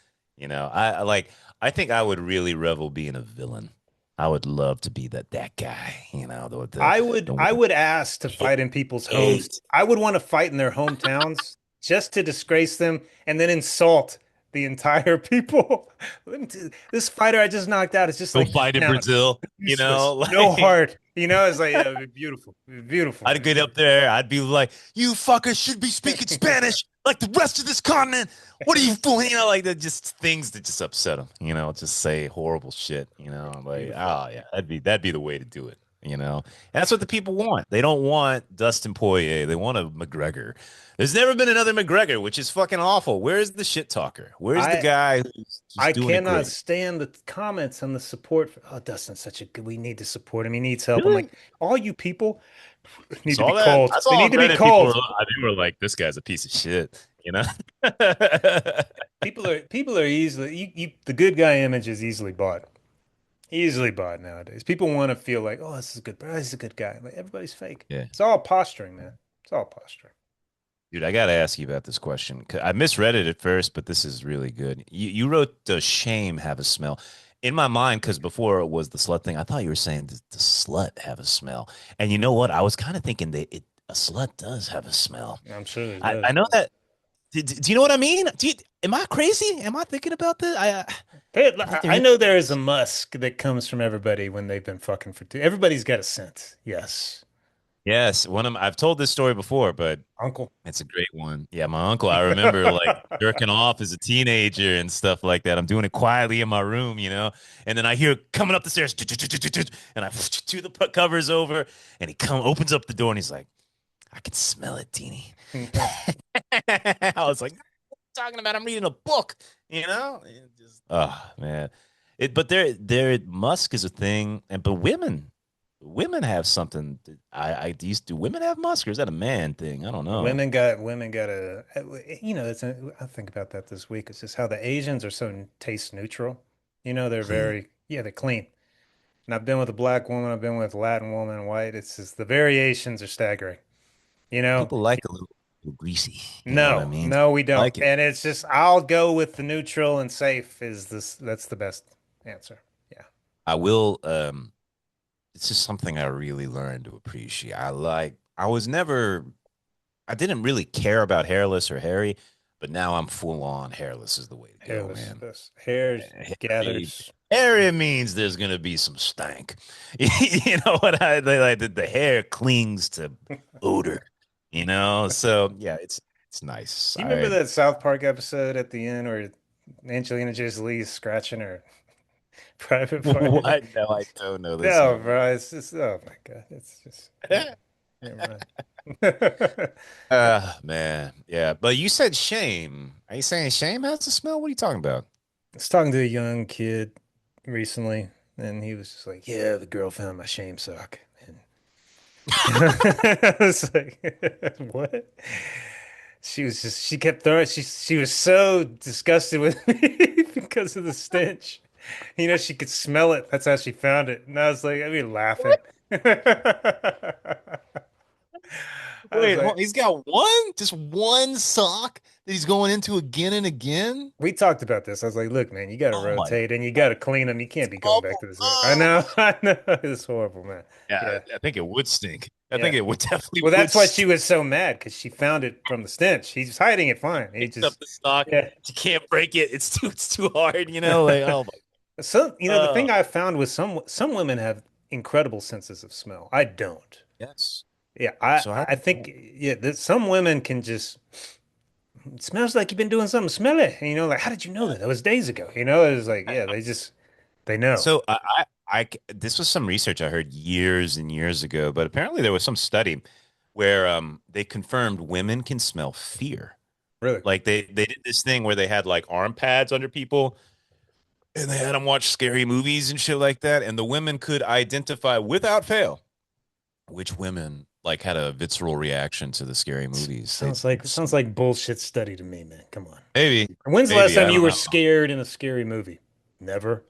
I think I would really revel being a villain. I would love to be that guy, the I one would ask to fight in people's homes. hate. I would want to fight in their hometowns just to disgrace them and then insult the entire people. This fighter I just knocked out is just Go like this fight in town. Brazil, Useless. No like heart. It's like beautiful. Beautiful, I'd man. get up there, I'd be like, "You fuckers should be speaking Spanish like the rest of this continent. What are you fooling?" Like that, just things that just upset them. Just say horrible shit. Like, Beautiful. oh yeah, that'd be the way to do it. And that's what the people want. They don't want Dustin Poirier. They want a McGregor. There's never been another McGregor, which is fucking awful. Where's the shit talker? Where's the I guy who's I just doing it cannot great? stand the comments and the support for, oh, Dustin's such a good, we need to support him. He needs help. I'm Really? like, all you people need to be Saw that. called. I They saw need on to be Reddit people called. they were like, "This guy's a piece of shit." People are easily the good guy image is easily bought. Easily bought nowadays. People want to feel like, oh, this is a good, this is a good guy. Like everybody's fake. Yeah. It's all posturing, man. It's all posturing. Dude, I got to ask you about this question. 'Cause I misread it at first, but this is really good. You wrote, "Does shame have a smell?" In my mind, because before it was the slut thing, I thought you were saying, "Does the slut have a smell?" And you know what? I was kind of thinking that a slut does have a smell. I'm sure it I does. know that. Do you know what I mean? Am I crazy? Am I thinking about this? I think there I is. know there is a musk that comes from everybody when they've been fucking for two. Everybody's got a scent. Yes. Yes, I've told this story before, but Uncle. it's a great one. Yeah, my uncle, I remember like jerking off as a teenager and stuff like that. I'm doing it quietly in my room. And then I hear coming up the stairs, and I to the covers over, and he opens up the door, and he's like, "I can smell it, Teeny." I was like, "Talking about, I'm reading a book, oh man, but there musk is a thing, but women have something. Do women have musk, or is that a man thing? I don't know. Women got a I think about that this week. It's just how the Asians are so taste neutral. They're Clean. very they're clean. And I've been with a black woman, I've been with a Latin woman, white. It's just the variations are staggering. You know, People like a little greasy. You know what I no, mean? no, we don't. Like it. And it's just I'll go with the neutral and safe is this. That's the best answer. Yeah. I will. It's just something I really learned to appreciate. I was never, I didn't really care about hairless or hairy, but now I'm full on hairless is the way to go, Hairless. man. This hair Hairy, gathers. hairy means there's gonna be some stank. You know what they like the hair clings to odor, you know? So yeah, it's nice. Do you remember I that South Park episode at the end where Angelina Jolie is scratching her private part? what? No, I don't know this No, one. bro. It's just, oh my God. It's just, yeah. Never mind. Man, yeah. But you said shame. Are you saying shame has a smell? What are you talking about? I was talking to a young kid recently, and he was just like, "Yeah, the girl found my shame sock." And I was like, "What?" She kept throwing. She was so disgusted with me because of the stench. You know, she could smell it. That's how she found it. And I was like, I mean, laughing. I was Wait, like, he's got one, just one sock that he's going into again and again. we talked about this. I was like, look, man, you got to Oh my rotate and you got God. to clean them. You can't It's be going back awful. to the sink. I know. Oh. I know. It's horrible, man. Yeah, Yeah. I think it would stink. I think Yeah. it would definitely Well, would that's why she stink. was so mad because she found it from the stench. He's hiding it fine. He Picked up just, the sock. yeah. You can't break it. It's too hard, you know? Like, oh my. So, the Uh, thing I found was some women have incredible senses of smell. I don't. yes. Yeah, I So how I think yeah, that some women can just it smells like you've been doing something smelly. And, like, how did you know that? That was days ago. It was like, yeah, they know. so this was some research I heard years and years ago, but apparently there was some study where they confirmed women can smell fear. Really. Like they did this thing where they had like arm pads under people and they had them watch scary movies and shit like that, and the women could identify without fail which women like had a visceral reaction to the scary movies. They Sounds like bullshit study to me, man. Come on. maybe When's the last maybe time I you don't were know. scared in a scary movie? Never.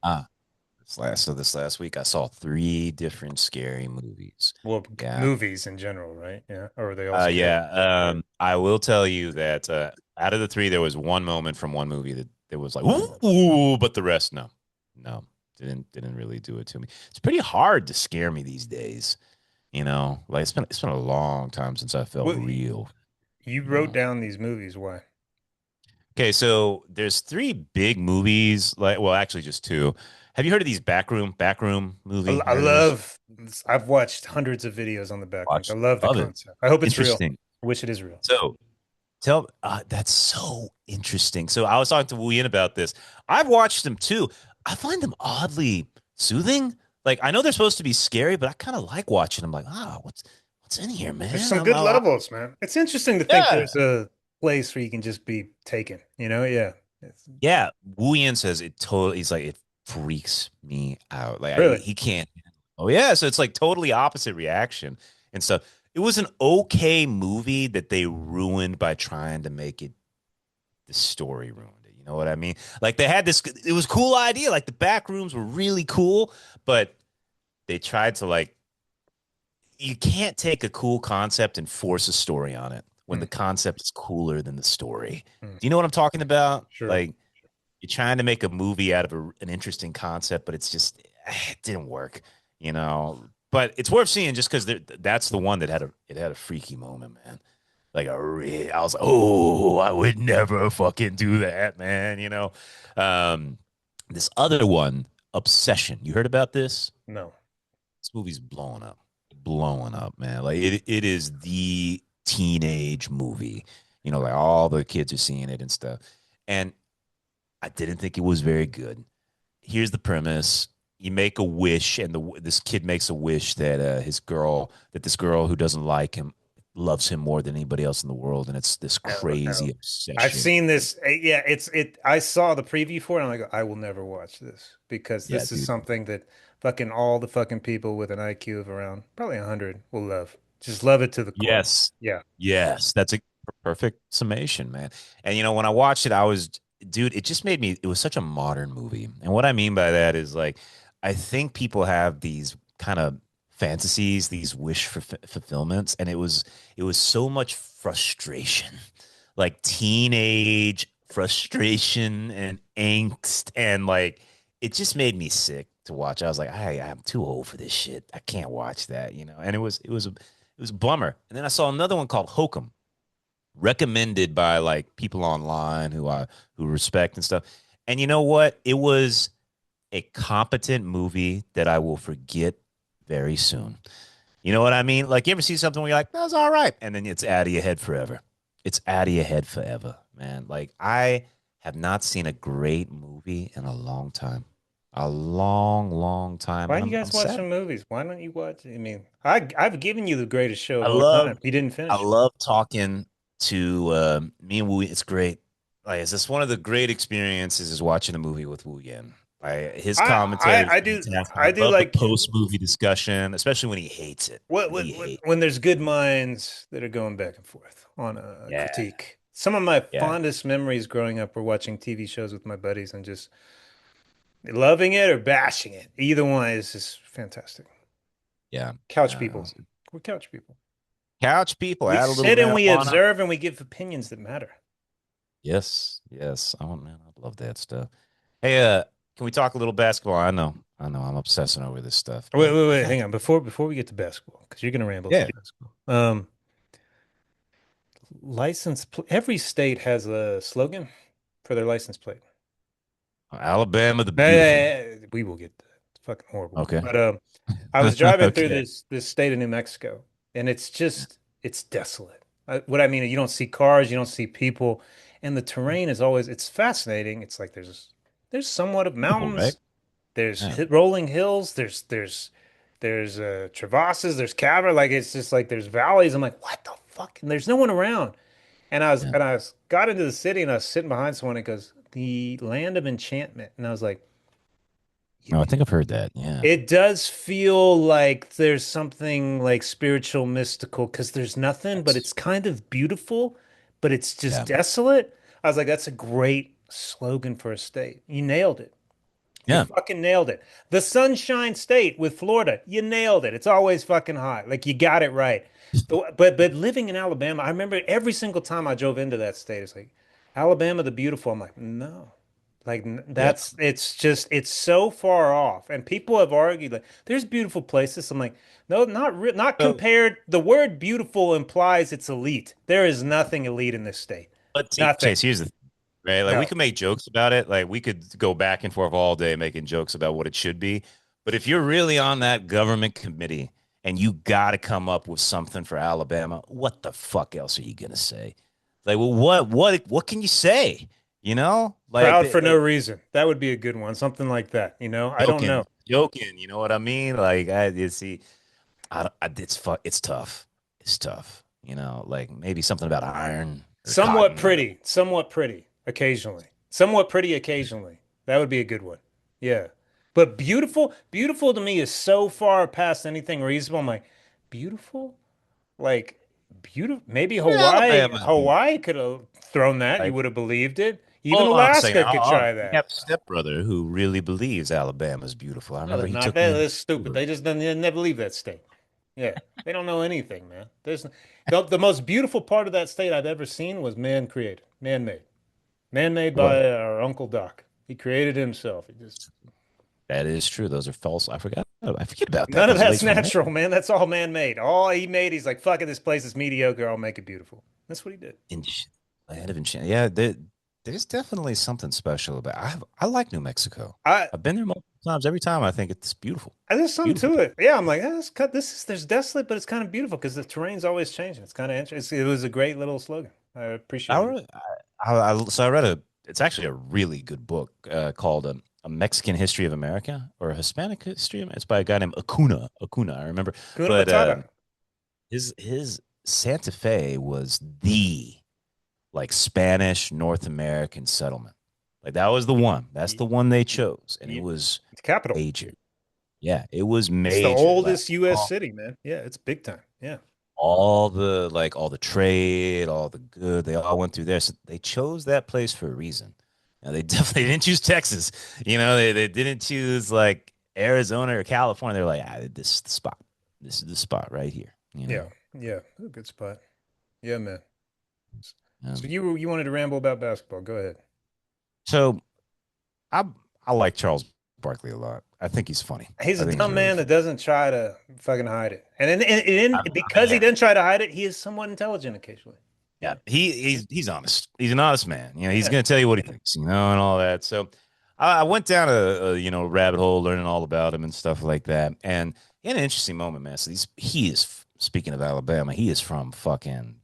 Ah, this last week I saw three different scary movies. Well, Yeah. movies in general, right? Yeah. Or are they all scary? Yeah. I will tell you that out of the three, there was one moment from one movie that there was like, ooh, but the rest, no, no, didn't really do it to me. It's pretty hard to scare me these days. Like it's been a long time since I felt Well, real. you You wrote know. down these movies. Why? Okay, so there's three big movies. Like, well, actually, just two. Have you heard of these backroom movie? I You heard of this? love, I've watched hundreds of videos on the backrooms. I Watch, love the love it. concept. I hope it's real. Interesting. I wish it is real. So that's so interesting. So I was talking to Wu Yin about this. I've watched them too. I find them oddly soothing. Like I know they're supposed to be scary, but I kind of like watching them. Like, what's in here, There's man? some good levels, man. It's interesting to think Yeah, there's a place where you can just be taken, Yeah. It's, yeah. Wu Yin says it totally. He's like it freaks me out. Like really. he can't. Oh yeah, so it's like totally opposite reaction and stuff. It was an okay movie that they ruined by trying to make it the story ruined it. You know what I mean? Like they had this, it was a cool idea. Like the back rooms were really cool, but they tried to like, you can't take a cool concept and force a story on it when Hmm, the concept is cooler than the story. hmm. Do you know what I'm talking about? Sure. Like you're trying to make a movie out of an interesting concept, but it's just, it didn't work, you know? But it's worth seeing just because that's the one that had a freaky moment, man. Like I was like, oh, I would never fucking do that, man. Um, this other one, Obsession. You heard about this? No. This movie's blowing up, man. Like it is the teenage movie. Like all the kids are seeing it and stuff. And I didn't think it was very good. Here's the premise: you make a wish, and this kid makes a wish that this girl who doesn't like him loves him more than anybody else in the world, and it's this Oh, crazy no. I've obsession. seen this. Yeah, I saw the preview for it. And I'm like, I will never watch this because Yeah, this is dude. something that fucking all the fucking people with an IQ of around probably 100 will love. Just love it to the core. Yes, Yeah. yes, that's a perfect summation, man. And when I watched it, dude, it just made me. It was such a modern movie, and what I mean by that is like, I think people have these kind of fantasies, these wish for fulfillments, and it was so much frustration, like teenage frustration and angst, and like it just made me sick to watch. I was like, I'm too old for this shit. I can't watch that, you know. And it was a bummer. And then I saw another one called Hokum, recommended by like people online who respect and stuff. And you know what? It was a competent movie that I will forget very soon. You know what I mean? Like you ever see something where you're like, that was all right, and then it's out of your head forever. It's out of your head forever, man. Like I have not seen a great movie in a long time. A long, long time. Why And do you I'm guys watch sad. some movies? Why don't you watch? I mean, I've given you the greatest show I of all time. love You didn't I finish it. love talking to me and Wu. It's great. Like it's just one of the great experiences is watching a movie with Wu Yan. Like his commentary is I do fantastic. I I do love the like post movie discussion, especially when he hates it. When he hates. when there's good minds that are going back and forth on a Yeah, critique. Some of my yeah, fondest memories growing up were watching TV shows with my buddies and just loving it or bashing it. Either one is just fantastic. yeah. Couch It people. was We're couch people. couch people. We Add a little sit and we marijuana. observe and we give opinions that matter. Yes, yes. Oh man, I love that stuff. Hey, can we talk a little basketball? I know, I'm obsessing over this stuff, but I Wait, got hang on. Before we get to basketball, because you're gonna ramble through yeah. basketball. Every state has a slogan for their license plate. Alabama the beautiful. We will get to that. It's fucking horrible. Okay. But I was driving through Okay. this state of New Mexico, and it's desolate. What I mean, you don't see cars, you don't see people, and the terrain is always it's fascinating. It's like there's somewhat of Beautiful, right? mountains, there's Yeah. rolling hills, there's crevasses, there's cavern, like it's just like there's valleys. I'm like, what the fuck? And there's no one around. Yeah. And got into the city and I was sitting behind someone and it goes, the land of enchantment. And I was like, No, I think I've heard that. Yeah. it does feel like there's something like spiritual, mystical, because there's nothing, but Yes. it's kind of beautiful, but it's just Yeah. desolate. I was like, that's a great slogan for a state. You nailed it. You Yeah. fucking nailed it. The Sunshine State with Florida, you nailed it. It's always fucking hot. Like you got it right. But living in Alabama, I remember every single time I drove into that state, it's like Alabama the beautiful. I'm like, no. Like Yeah. that's it's just it's so far off. And people have argued like there's beautiful places. I'm like, no, not So, compared. The word beautiful implies it's elite. There is nothing elite in this state. but see, Nothing. Chase, here's the thing, right? Like we No. could make jokes about it. Like we could go back and forth all day making jokes about what it should be. But if you're really on that government committee and you got to come up with something for Alabama, what the fuck else are you gonna say? Like, well, what can you say? You know, Proud for no reason. That would be a good one. Something like that, you know? I don't know. joking. You know what I mean? Like, you see, it's tough. It's tough. You know, like maybe something about iron or cotton or Somewhat pretty occasionally. Somewhat pretty occasionally. That would be a good one. Yeah. But beautiful to me is so far past anything reasonable. I'm like, beautiful? Like beautiful. Maybe Alabama. Hawaii could have thrown that. You Like, would have believed it. Even well, I'm saying, Alaska could try we that. have a stepbrother who really believes Alabama's beautiful. I No, remember they're he not. took me on They're a stupid. tour. They never leave that state. Yeah. They don't know anything, man. The most beautiful part of that state I've ever seen was man created, man-made. Man-made Well, by our Uncle Doc. He created himself. He just that is true. Those are false. I forget about that. none of Those that's lakes were made natural, man. That's all man-made. All he made, he's like, fuck it, this place is mediocre. I'll make it beautiful. That's what he did. in land of enchantment. Yeah, there's definitely something special about. I like New Mexico. I I've been there multiple times. Every time I think it's beautiful. There's something Beautiful to place. it. Yeah, I'm like, this is there's desolate, but it's kind of beautiful because the terrain's always changing. It's kind of interesting. It was a great little slogan. I I, appreciate it. re- so I read it's actually a really good book called A Mexican History of America or a Hispanic History. It's by a guy named Acuna, I remember. Kuna But Matata. his Santa Fe was the like Spanish North American settlement. Like that was the one. That's Y- the one they chose, and it y- was It's capital. major. Yeah, it was It's the major. Like oldest U.S. city, man. Yeah, it's big time. Yeah. all the trade, all the good, they all went through there. So they chose that place for a reason. Now they definitely didn't choose Texas. You know, they didn't choose like Arizona or California. They're like, this is the spot. This is the spot right here. You know. Yeah. Yeah. A good spot. Yeah, man. So Um, you wanted to ramble about basketball. Go ahead. so I I like Charles Barkley a lot. I think he's funny. He's I a think he's dumb really man funny. that doesn't try to fucking hide it. And I because he mean, didn't try to hide it, he is somewhat intelligent occasionally. yeah, Yeah. he's honest. He's an honest man. You know, he's Yeah. gonna tell you what he thinks. You know, and all that. So I went down a rabbit hole, learning all about him and stuff like that. And he had an interesting moment, man. So he is speaking of Alabama. He is from fucking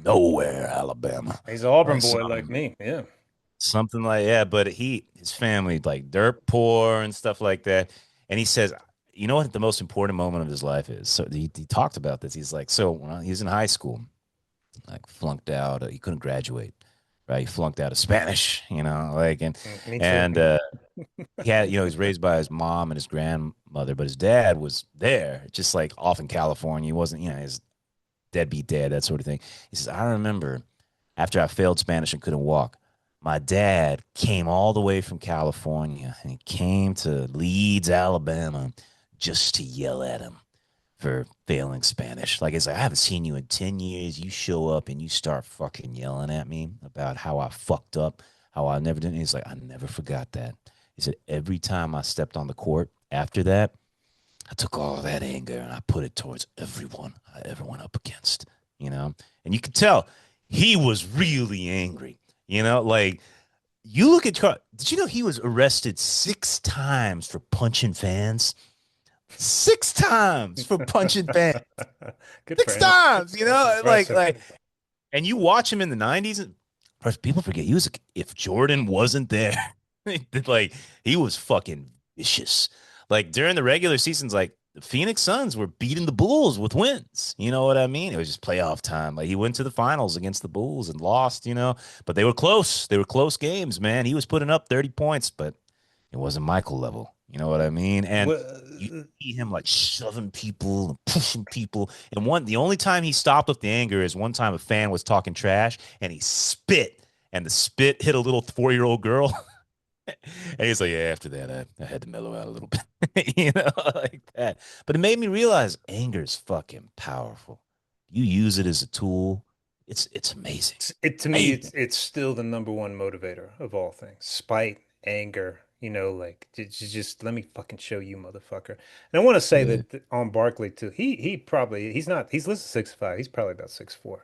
nowhere, Alabama, He's an Auburn right? boy like me. Yeah. Something like yeah, but his family like dirt poor and stuff like that. And he says, you know what the most important moment of his life is? So he talked about this. He's like, so when he was in high school, like flunked out, he couldn't graduate, right? He flunked out of Spanish, like Me too. and he had, he was raised by his mom and his grandmother, but his dad was there, just like off in California. He wasn't, his deadbeat dad, that sort of thing. He says, I remember after I failed Spanish and couldn't walk, my dad came all the way from California and he came to Leeds, Alabama, just to yell at him for failing Spanish. Like, it's like, I haven't seen you in 10 years. You show up and you start fucking yelling at me about how I fucked up, how I never did. And he's like, I never forgot that. He said, every time I stepped on the court after that, I took all of that anger and I put it towards everyone I ever went up against, you know? And you could tell he was really angry, like you look at did you know he was arrested 6 times for punching fans? 6 times for punching fans. Good for Six him. times, That's impressive. and you watch him in the 90s. People forget if Jordan wasn't there, like he was fucking vicious. Like during the regular seasons, like the Phoenix Suns were beating the Bulls with wins. You know what I mean? It was just playoff time. Like he went to the finals against the Bulls and lost, but they were close. They were close games, man. He was putting up 30 points, but it wasn't Michael level. You know what I mean? And Well, you see him like shoving people and pushing people. And the only time he stopped with the anger is one time a fan was talking trash and he spit, and the spit hit a little 4-year-old girl. And he's like, yeah, after that, I had to mellow out a little bit, like that. But it made me realize anger is fucking powerful. You use it as a tool. It's amazing. to me, Amazing. it's still the number one motivator of all things. Spite, anger, like just let me fucking show you, motherfucker. And I want to say Yeah. that on Barkley too, he's listed 6'5". He's probably about 6'4".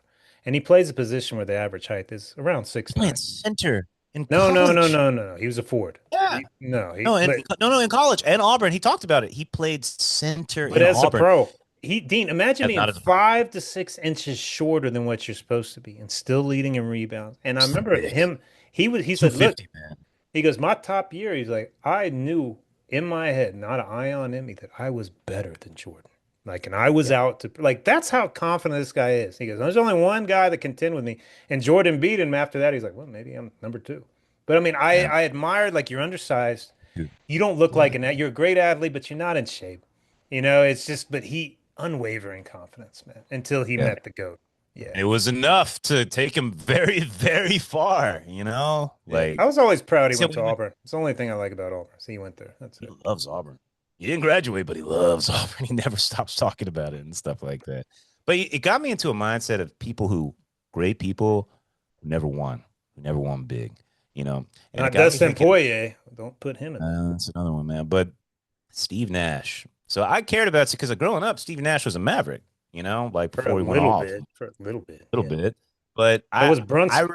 And he plays a position where the average height is around He's 6'9". playing center in No, no, no, college. no, no, no. He was a forward. Yeah. No, No, no, in college and Auburn. He talked about it. He played center but in as a Auburn. pro, Dean, imagine As being not as a pro. 5 to 6 inches shorter than what you're supposed to be and still leading in rebounds. And I Still remember big. him, he said, look, 250, man. he goes, my top year, he's like, I knew in my head, not an ion in me, that I was better than Jordan. Like, and I was Yeah. out to, like, that's how confident this guy is. He goes, there's only one guy that contend with me. And Jordan beat him after that. He's like, well, maybe I'm number two. But I mean, Yeah. I admired, like, you're undersized. Dude. You don't look like Yeah. you're a great athlete, but you're not in shape. It's just, but unwavering confidence, man, until he Yeah. met the GOAT. Yeah. It was enough to take him very, very far, Yeah. Like I was always proud he he said went when to he went, Auburn. It's the only thing I like about Auburn. So he went there. That's he it. loves Auburn. He didn't graduate, but he loves Auburn. He never stops talking about it and stuff like that. But it got me into a mindset of great people who never won big, and it Not got me Dustin thinking, Poirier. Don't put him in there. that's another one, man. But Steve Nash. So I cared about it because growing up, Steve Nash was a Maverick, like For a before he went little off a bit. For a little bit. little Yeah. bit. But So I was I Brunson.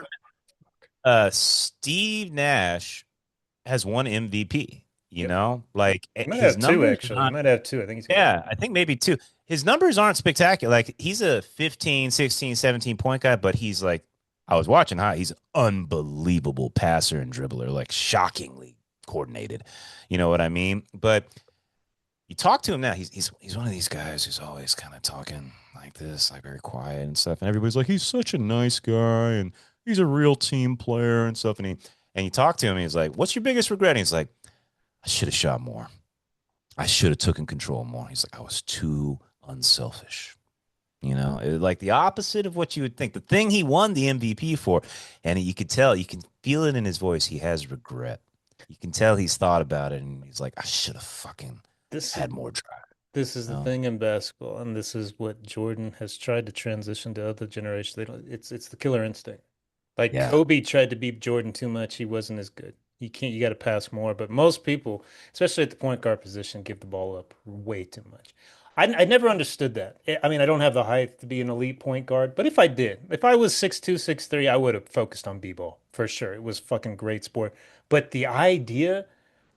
Steve Nash has won MVP, Yep. like He might his have two, numbers actually. He aren't, might have two. I think he's got two. yeah, I think maybe two. His numbers aren't spectacular. Like he's a 15, 16, 17 point guy, but he's like, I was watching how he's an unbelievable passer and dribbler, like shockingly coordinated. You know what I mean? But you talk to him now, he's one of these guys who's always kind of talking like this, like very quiet and stuff. And everybody's like, he's such a nice guy and he's a real team player and stuff. And you talk to him, and he's like, what's your biggest regret? And he's like, I should have shot more. I should have taken control more. He's like, I was too unselfish. Like the opposite of what you would think. The thing he won the MVP for, and you could tell, you can feel it in his voice. He has regret. You can tell he's thought about it, and he's like, I should have fucking This is had more drive. this is You the know? thing in basketball, and this is what Jordan has tried to transition to other generations. They don't. It's the killer instinct. Like Yeah, Kobe tried to beat Jordan too much, he wasn't as good. You can't, you got to pass more. But most people, especially at the point guard position, give the ball up way too much. I never understood that. I mean, I don't have the height to be an elite point guard, but if I did, if I was 6'2", 6'3", I would have focused on b-ball for sure. It was fucking great sport. But the idea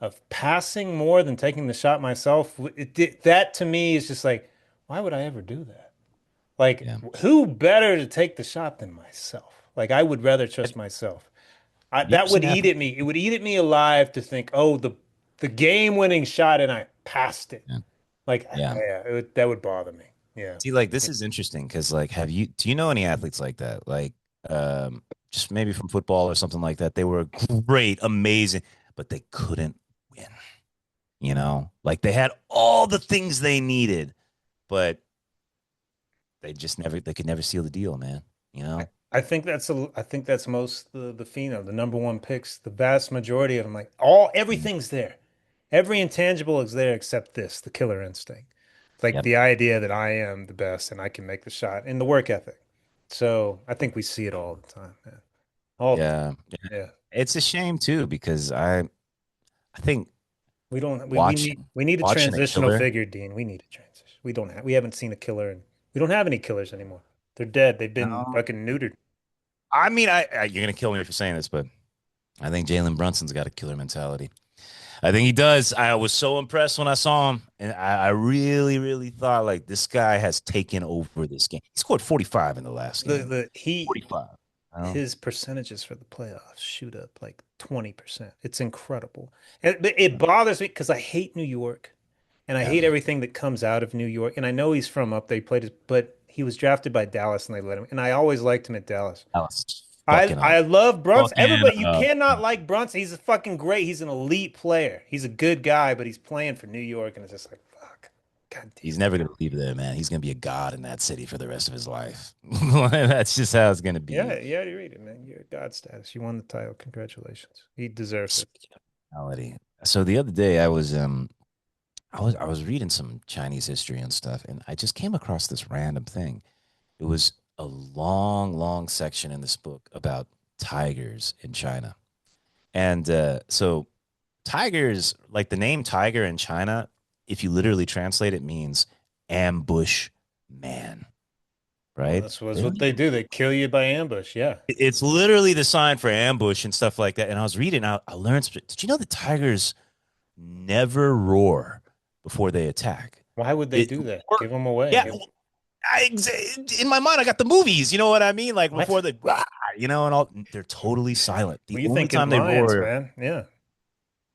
of passing more than taking the shot myself, that to me is just like, why would I ever do that? Like, Yeah. who better to take the shot than myself? Like, I would rather trust myself. Have you That ever would seen eat athletes? at me. It would eat at me alive to think, oh, the game-winning shot and I passed it. Yeah. Like, Yeah. yeah, that would bother me. Yeah. See, like this is interesting because like do you know any athletes like that? Like um just maybe from football or something like that. They were great, amazing, but they couldn't win, you know? Like they had all the things they needed, but they could never seal the deal, man. You I, know? I think that's most the pheno, the number one picks, the vast majority of them. Like Mm. everything's there. Every intangible is there except this, the killer instinct. Like Yep. the idea that I am the best and I can make the shot and the work ethic. So I think we see it all the time, man. All the time. Yeah. Yeah. Yeah. It's a shame too because I think We don't watching we need a watching a transitional killer. figure, Dean. We need a transition. We haven't seen a killer and we don't have any killers anymore. They're dead. They've been No. fucking neutered. I mean, you're gonna kill me for saying this, but I think Jalen Brunson's got a killer mentality. I think he does. I was so impressed when I saw him, and I really, really thought like this guy has taken over this game. He scored 45 in the last game. The he 45. You know? his percentages for the playoffs shoot up like 20%. It's incredible. It bothers me because I hate New York and I Yeah. hate everything that comes out of New York. And I know he's from up there. He played his, but he was drafted by Dallas and they let him. And I always liked him at Dallas. That was I fucking up. I love Brunson. Fucking Everybody, you up. cannot like Brunson. He's a fucking great. He's an elite player. He's a good guy, but he's playing for New York, and it's just like, fuck. God damn. He's never going to leave there, man. He's going to be a god in that city for the rest of his life. That's just how it's going to Yeah, be. you already read it, man. You're God status. You won the title. Congratulations. He deserves it. Speaking of personality. So the other day I was reading some Chinese history and stuff, and I just came across this random thing. It was a long, long section in this book about tigers in China. And so, tigers, like the name tiger in China, if you literally translate it, means ambush man, Well, right? that's what they do. They kill you by ambush. Yeah. It's literally the sign for ambush and stuff like that. And I was reading, I learned, did you know that tigers never roar before they attack? Why would they It, do that? Give them away. yeah, in my mind, I got the movies. You know what I mean? Like What? before the, you know, and all they're totally silent. Well, you thinking lions, man? Yeah.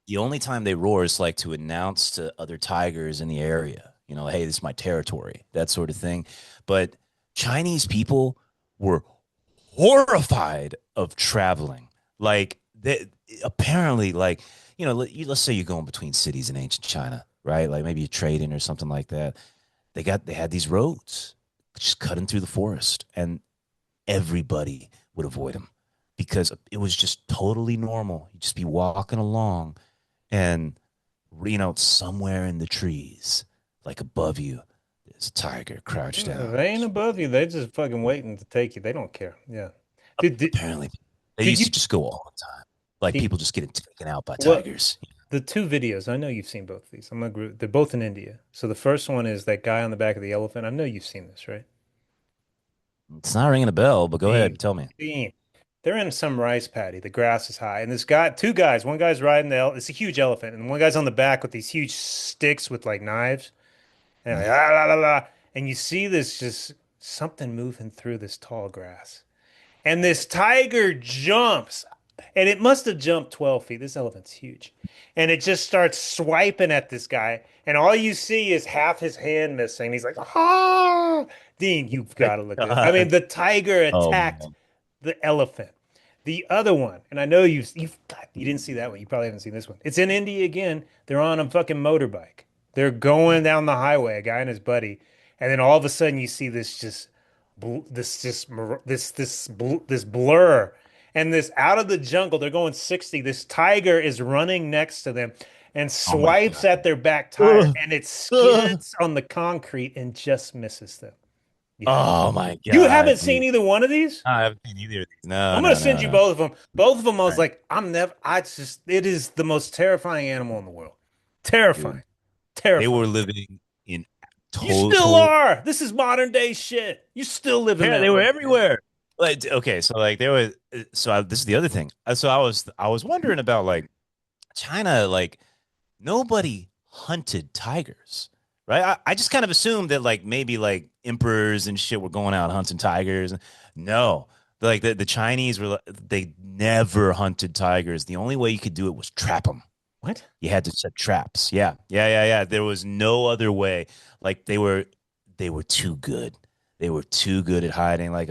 The only time they roar is like to announce to other tigers in the area, you know, hey, this is my territory, that sort of thing. But Chinese people were horrified of traveling. Like they apparently, like, you know, let's say you're going between cities in ancient China, right? Like maybe you're trading or something like that. They had these roads just cutting through the forest, and everybody would avoid them because it was just totally normal. You'd just be walking along, and you know, somewhere in the trees, like above you, there's a tiger crouched down. They ain't above you. They just fucking waiting to take you. They don't care. Yeah. Apparently, they Did used you? to just go all the time. Like Did, people just getting taken out by well, tigers. the two videos, I know you've seen both of these. I'm gonna agree. They're both in India. So the first one is that guy on the back of the elephant. I know you've seen this, right? It's not ringing a bell, but go ahead, Dean, tell me. Dean. They're in some rice paddy. The grass is high, and this guy, two guys. One guy's riding it's a huge elephant, and one guy's on the back with these huge sticks with like knives, and like, Mhm. ah, la, la, la. And you see this just something moving through this tall grass. And this tiger jumps, and it must have jumped 12 feet. This elephant's huge. And it just starts swiping at this guy. And all you see is half his hand missing. He's like, ah, Dean, you've got to look at it. I mean, God. the tiger Oh attacked man. the elephant. The other one, and I know God, you didn't see that one. You probably haven't seen this one. It's in India again. They're on a fucking motorbike. They're going down the highway, a guy and his buddy, and then all of a sudden you see this just this just this blur, and this out of the jungle. They're going 60. This tiger is running next to them and Oh my swipes God. at their back tire, Ugh. and it Ugh. skids on the concrete and just misses them. Yeah. Oh my You haven't God, seen dude. either one of these? I haven't seen either of these. No, I'm gonna no, send no, you no. both of them. Both of them, I All was right, like, I'm never. I just, it is the most terrifying animal in the world. dude. Terrifying, They terrifying. were living in You still total are. This is modern day shit. You still living terror. They that were way, man. everywhere. Like, okay, so like there was this is the other thing. So I was wondering about like China, like nobody hunted tigers, right? I just kind of assumed that like maybe like emperors and shit were going out hunting tigers. No, like the Chinese were they never hunted tigers. The only way you could do it was trap them. What? You had to set traps. Yeah, yeah, yeah, yeah. There was no other way. Like they were too good. They were too good at hiding. Like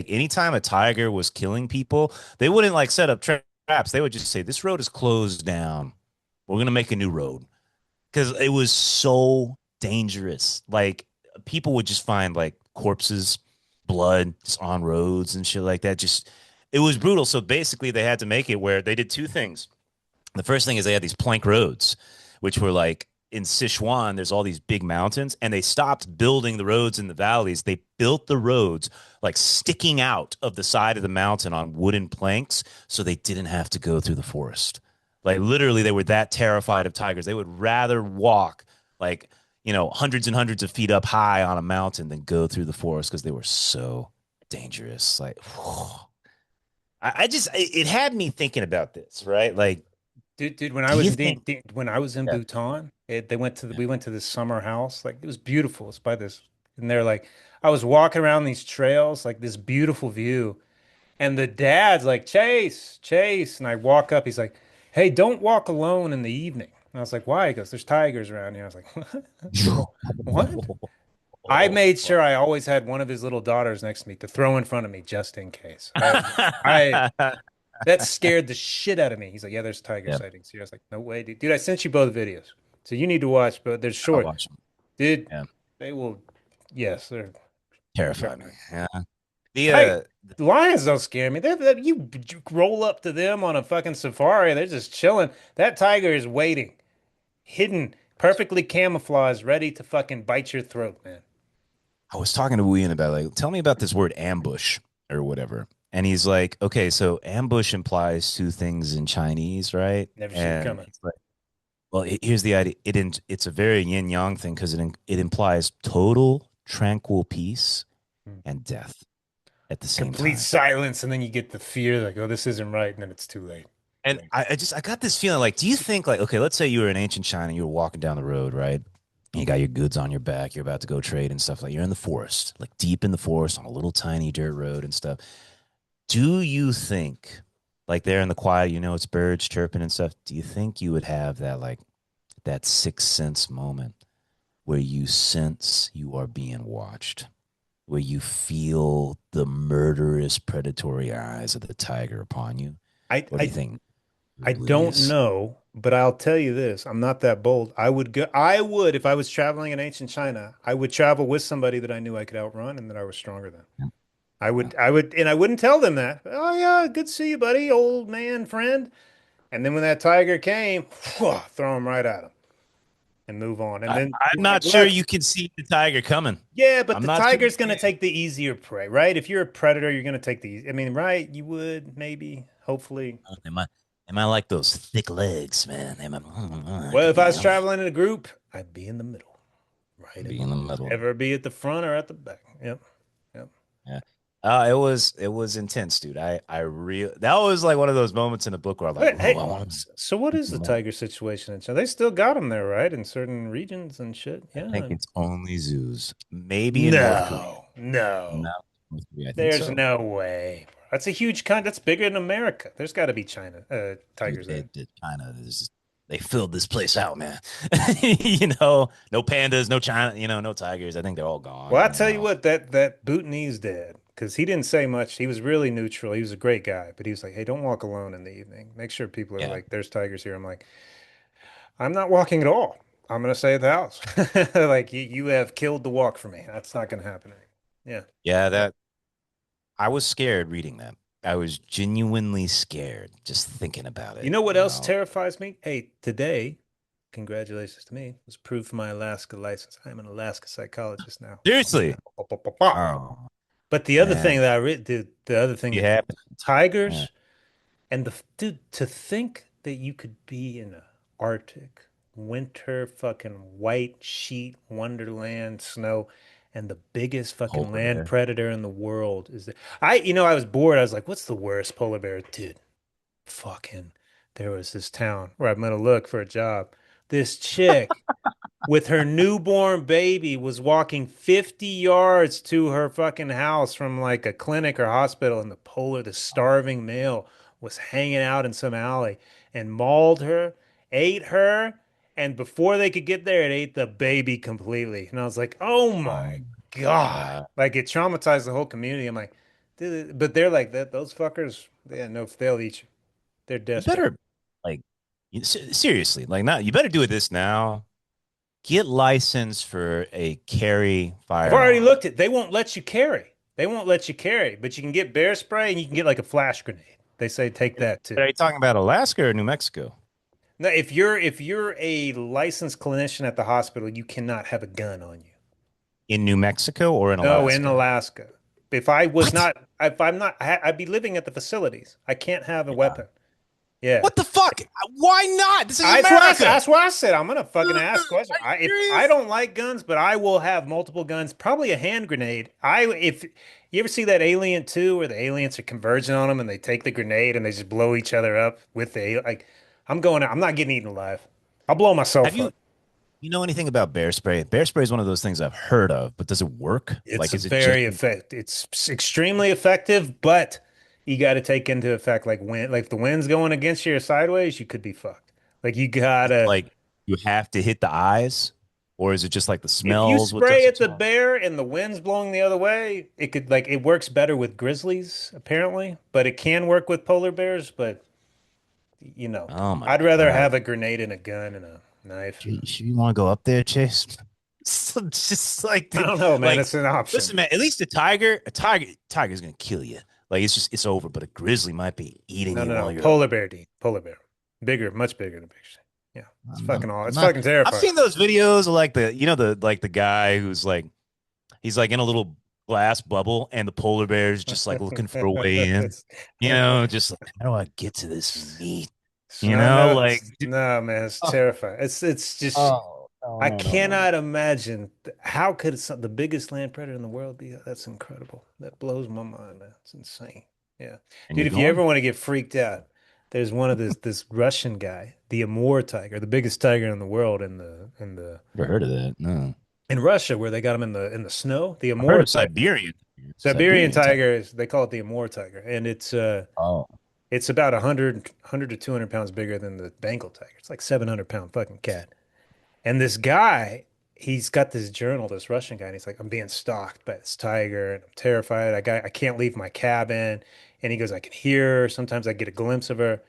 anytime a tiger was killing people, they wouldn't like set up traps. They would just say, "This road is closed down. We're gonna make a new road." Because it was so dangerous. Like people would just find like corpses, blood just on roads and shit like that. Just it was brutal. So basically, they had to make it where they did two things. The first thing is they had these plank roads, which were like in Sichuan, there's all these big mountains, and they stopped building the roads in the valleys. They built the roads like sticking out of the side of the mountain on wooden planks so they didn't have to go through the forest. Like literally, they were that terrified of tigers. They would rather walk like, hundreds and hundreds of feet up high on a mountain than go through the forest because they were so dangerous. Like, I just, it had me thinking about this, right? Like, Dude, do you think when I was in yeah, Bhutan, they went to yeah. we went to this summer house. Like it was beautiful. It's by this, and they're like, I was walking around these trails, like this beautiful view. And the dad's like, Chase, Chase. And I walk up. He's like, hey, don't walk alone in the evening. And I was like, why? He goes, there's tigers around here. I was like, what? I made sure I always had one of his little daughters next to me to throw in front of me just in case. I that scared the shit out of me. He's like, yeah, there's tiger Yeah, sightings here. I was like, no way, dude. Dude, I sent you both videos. So you need to watch, but they're I'll short. watch them. Dude, Yeah, they will, yes, they're terrified me. frightening. Yeah, the Hey, lions don't scare me. You roll up to them on a fucking safari, they're just chilling. That tiger is waiting, hidden, perfectly camouflaged, ready to fucking bite your throat, man. I was talking to Ian about like, tell me about this word ambush or whatever, and he's like, okay, so ambush implies two things in Chinese, right? Never see it And coming. he's like, well, here's the idea. It's a very yin yang thing because it implies total tranquil peace Hmm. and death at the same Complete time. silence, and then you get the fear, like, oh, this isn't right, and then it's too late. And Right. I got this feeling like, do you think like, okay, let's say you were in ancient China, you were walking down the road, right? You got your goods on your back, you're about to go trade and stuff like you're in the forest, like deep in the forest on a little tiny dirt road and stuff. Do you think like there in the quiet, it's birds chirping and stuff, do you think you would have that like that sixth sense moment where you sense you are being watched, where you feel the murderous predatory eyes of the tiger upon you? I, Or do you I, think I don't oblivious? know, but I'll tell you this. I'm not that bold. I would, if I was traveling in ancient China, I would travel with somebody that I knew I could outrun and that I was stronger than. Yeah. And I wouldn't tell them that. Oh yeah, good to see you, buddy, old man friend. And then when that tiger came, throw him right at him and move on. And then I'm be like, not sure look, you can see the tiger coming. yeah, but I'm the not sure you tiger's gonna can. take the easier prey, right? If you're a predator, you're gonna take the I mean, right? You would maybe, hopefully. Am I like those thick legs, man? I Well, could if I be was traveling in a group, I'd be in the middle, right in be the in the middle. middle. Never be at the front or at the back. Yep. Yep. Yeah. It was intense, dude. That was like one of those moments in the book where I'm like, Hey, oh, I hey, want so what is the to. tiger situation in China? They still got them there, right? In certain regions and shit. I Yeah. think it's only zoos. Maybe in North Korea. No, no. No, North Korea. I think There's so. no way. That's a huge country. That's bigger than America. There's got to be China, Dude, tigers there. China is they filled this place out, man. No pandas, no China, no tigers. I think they're all Well, I gone. tell you what, that Bhutanese dad, because he didn't say much. He was really neutral. He was a great guy, but he was like, "Hey, don't walk alone in the evening. Make sure people are Yeah. like, there's tigers here." I'm like, I'm not walking at all. I'm gonna stay at the house. Like you have killed the walk for me. That's not gonna happen. Yeah. Yeah, Yeah. that I was scared reading that. I was genuinely scared just thinking about You it, know what else terrifies me? Hey, today, congratulations to me. It was approved for my Alaska license. I'm an Alaska psychologist now. Seriously. Oh But the other thing man, that I read, the other thing you that happy? Yeah. tigers and the dude, to think that you could be in a Arctic winter fucking white sheet wonderland snow and the biggest fucking Polar land bear. predator in the world is that I was bored. I was like, what's the worst polar bear? Dude, fucking there was this town where I'm gonna look for a job. This chick with her newborn baby was walking 50 yards to her fucking house from like a clinic or hospital, and the starving male was hanging out in some alley and mauled her, ate her, and before they could get there, it ate the baby completely. And I was like, oh my Oh God. God. Like it traumatized the whole community. I'm like, dude, but they're like that, those fuckers, yeah, no, they'll eat you. They're You desperate. better like seriously, like not you better do this now. Get licensed for a carry I've already firearm. looked at. They won't let you carry. They won't let you carry, but you can get bear spray and you can get like a flash grenade. They say take that too. Are you talking about Alaska or New Mexico? Now, if you're a licensed clinician at the hospital, you cannot have a gun on you. In New Mexico or in No, in Alaska? Alaska. If I was What? not, if I'm not, I'd be living at the facilities. I can't have a Yeah. weapon. Yeah. What the fuck? Why not? This is That's why America. that's why I said I'm gonna fucking Dude, ask questions. are you If I serious? don't like guns, but I will have multiple guns, probably a hand grenade. If you ever see that Alien 2 where the aliens are converging on them and they take the grenade and they just blow each other up with like I'm going out. I'm not getting eaten alive. I'll blow Have myself you up. you know anything about bear spray? Bear spray is one of those things I've heard of, but does it work? It's Like, a is it just very effective. It's extremely effective, but you got to take into effect like if the wind's going against you or sideways, you could be fucked. Like you gotta like you have to hit the eyes, or is it just like the If you smells? What spray does it at the to 'em? bear and the wind's blowing the other way, it could like it works better with grizzlies, apparently, but it can work with polar bears, but you know, Oh my I'd rather God. have a grenade and a gun and a knife. You want to go up there, Chase? Just like, I dude, don't know, man. like, It's an option. listen, man. At least tiger's gonna kill you. Like, it's over. But a grizzly might be eating No, you no, while no. you're up. Polar bear, Dean. Polar bear. Bigger, much bigger than big. Yeah. It's fucking all. I'm It's not. fucking I've terrifying. seen those videos of like the guy who's like he's like in a little glass bubble, and the polar bear is just like looking for a way in. It's Just like how do I get to this meat? no, Like, no, man. It's oh, terrifying. It's just oh, no, I no, no, no, no. cannot imagine how could the biggest land predator in the world be? That's incredible. That blows my mind, man. It's insane. Yeah. And Dude, you're if you going? ever want to get freaked out, there's one of this Russian guy, the Amur tiger, the biggest tiger in the world Never heard of that. No, in Russia where they got him in the snow. The I've heard Amur of tiger. Siberian. Siberian Siberian tiger. tiger is they call it the Amur tiger, and Oh, it's about 100 to 200 pounds bigger than the Bengal tiger. It's like 700-pound fucking cat. And this guy, he's got this journal, this Russian guy, and he's like, I'm being stalked by this tiger and I'm terrified. I can't leave my cabin. And he goes, I can hear her. Sometimes I get a glimpse of her.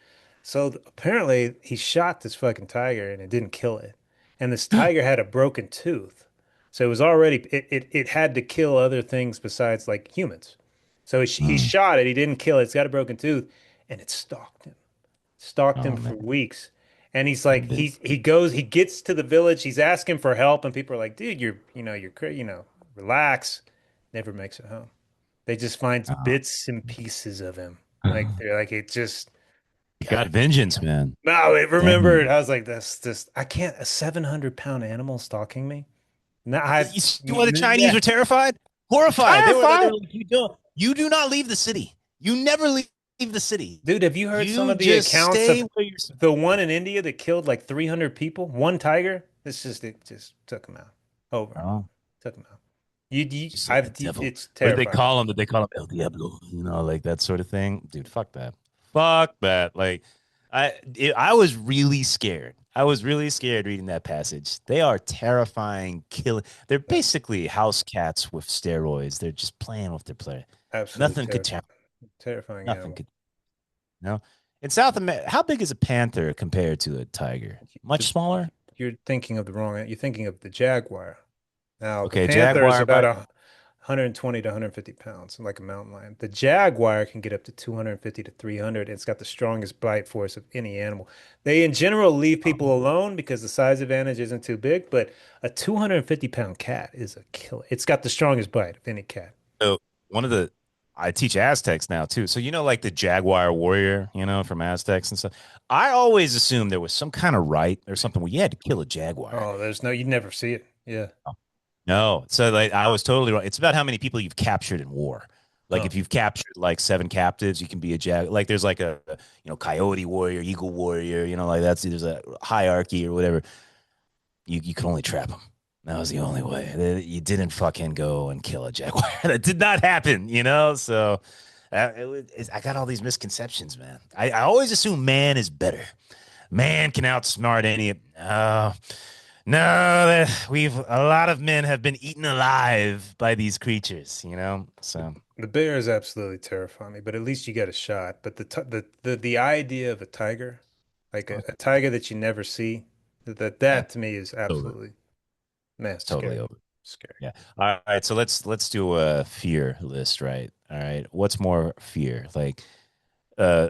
So apparently he shot this fucking tiger and it didn't kill it. And this tiger had a broken tooth. So it was already, it had to kill other things besides like humans. So he mm. shot it. He didn't kill it. It's got a broken tooth and it stalked him Oh for man, weeks. And he's like, Vid- he gets to the village, he's asking for help, and people are like, dude, relax. Never makes it home. They just find oh. bits and pieces of him. Like they're like, it just, You God got vengeance, man. no, it remembered. Dang. I was like, that's just, I can't, a 700-pound animal stalking me. No, You see why the Chinese yeah, were terrified? Horrified. They terrified. were like, you do not leave the city. You never leave the city. Dude, have you heard some You of the just accounts stay of where you're. the one in India that killed like 300 people? One tiger? It just took him out. Over. Oh, Took him out. just like the devil. It's What did they terrifying. call him? Did they call him El Diablo? Like that sort of thing. Dude, fuck that. Fuck that. Like, I was really scared. I was really scared reading that passage. They are terrifying, killing. They're basically house cats with steroids. They're just playing with their play. Absolutely Nothing could terrifying. challenge. Terrifying Nothing animal. could. No. In South America, how big is a panther compared to a tiger? Much The, smaller. you're thinking of the wrong, you're thinking of the jaguar. Now, the Okay, panther is jaguar, about but 120 to 150 pounds, like a mountain lion. The jaguar can get up to 250 to 300. It's got the strongest bite force of any animal. They, in general, leave people alone because the size advantage isn't too big, but a 250-pound cat is a killer. It's got the strongest bite of any cat. So one of the I teach Aztecs now too. So like the Jaguar warrior, from Aztecs and stuff. I always assumed there was some kind of rite or something where you had to kill a jaguar. Oh, there's no, you'd never see it. Yeah. No. So like I was totally wrong. It's about how many people you've captured in war. Like Oh, if you've captured like 7 captives, you can be a like there's like a coyote warrior, eagle warrior, like that's there's a hierarchy or whatever. You could only trap them. That was the only way. You didn't fucking go and kill a jaguar. That did not happen. So I got all these misconceptions, man. I always assume man is better. Man can outsmart any. No, a lot of men have been eaten alive by these creatures. So the bears absolutely terrify me, but at least you get a shot. But the idea of a tiger, like a tiger that you never see, yeah, that to me is over. absolutely, man, It's totally scary, over. scary. Yeah. All right. So let's do a fear list, right? All right. What's more fear? Like uh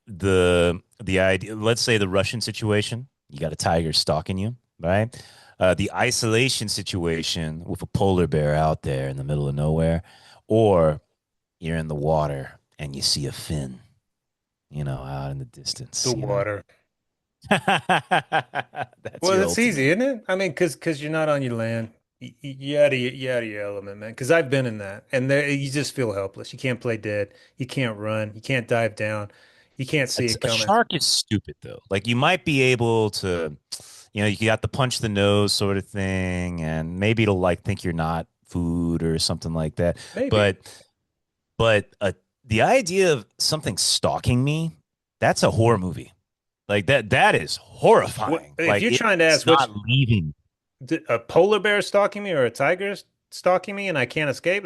the idea, let's say the Russian situation, you got a tiger stalking you, right? The isolation situation with a polar bear out there in the middle of nowhere, or you're in the water and you see a fin, out in the The distance. water. That's Well, your that's ultimate. easy, isn't it? I mean, because you're not on your land. You out of your element, man. Because I've been in that, and there you just feel helpless. You can't play dead. You can't run. You can't dive down. You can't see it A coming. shark is stupid though. Like you might be able to, you got the punch the nose sort of thing, and maybe it'll like think you're not food or something like that. Maybe. But the idea of something stalking me, that's a horror movie. Like that is What horrifying. if Like you're trying to it's ask which not leaving. a polar bear stalking me or a tiger stalking me, and I can't escape?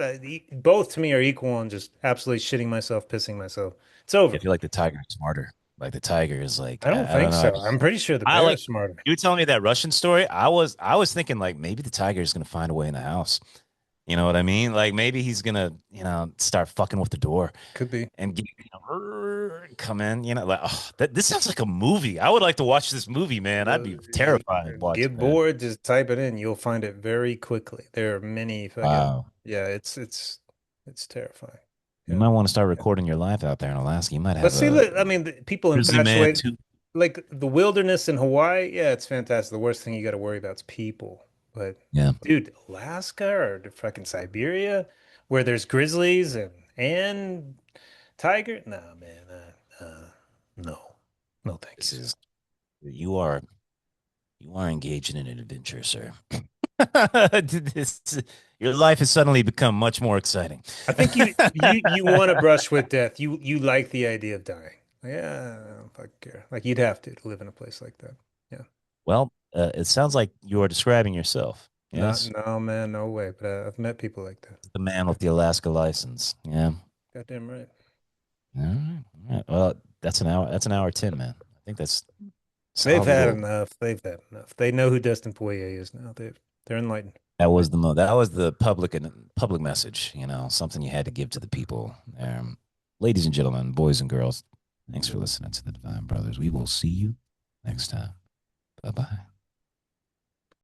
Both to me are equal and just absolutely shitting myself, pissing myself. It's I over. feel like the tiger is smarter. Like the tiger is like I don't I think don't know. so. I'm pretty sure the I bear like is smarter. you were telling me that Russian story. I was thinking like maybe the tiger is gonna find a way in the house. You know what I mean? Like maybe he's gonna, start fucking with the door Could be. and come in. Like this sounds like a movie. I would like to watch this movie, man. I'd Well, be terrified watching get that. bored, just type it in. You'll find it very quickly. There are many fucking Wow. yeah, it's terrifying. You Yeah. might want to start recording your life out there in Alaska. You might But have see, a look, I mean, people grizzly man infatuate too. like the wilderness in Hawaii. Yeah, it's fantastic. The worst thing you got to worry about is people. But Yeah. dude, Alaska or the fucking Siberia, where there's grizzlies and tiger, nah, man, no, no, thank you, This sir. is you are you are engaging in an adventure, sir. this, your life has suddenly become much more exciting. I think you want to brush with death. You like the idea of dying. Yeah, I don't fucking care. Like you'd have to live in a place like that. Yeah. Well, it sounds like you are describing yourself. Not Yes, no man, no way. But I've met people like that. the man with the Alaska license. Yeah. Goddamn right. All right. All right. Well, that's an hour. That's an hour 10, man. I think that's They've solid had gold. enough. They've had enough. They know who Dustin Poirier is now. They're enlightened. That was the public message. Something you had to give to the people. Ladies and gentlemen, boys and girls, thanks for listening to the Divine Brothers. We will see you next time. Bye bye.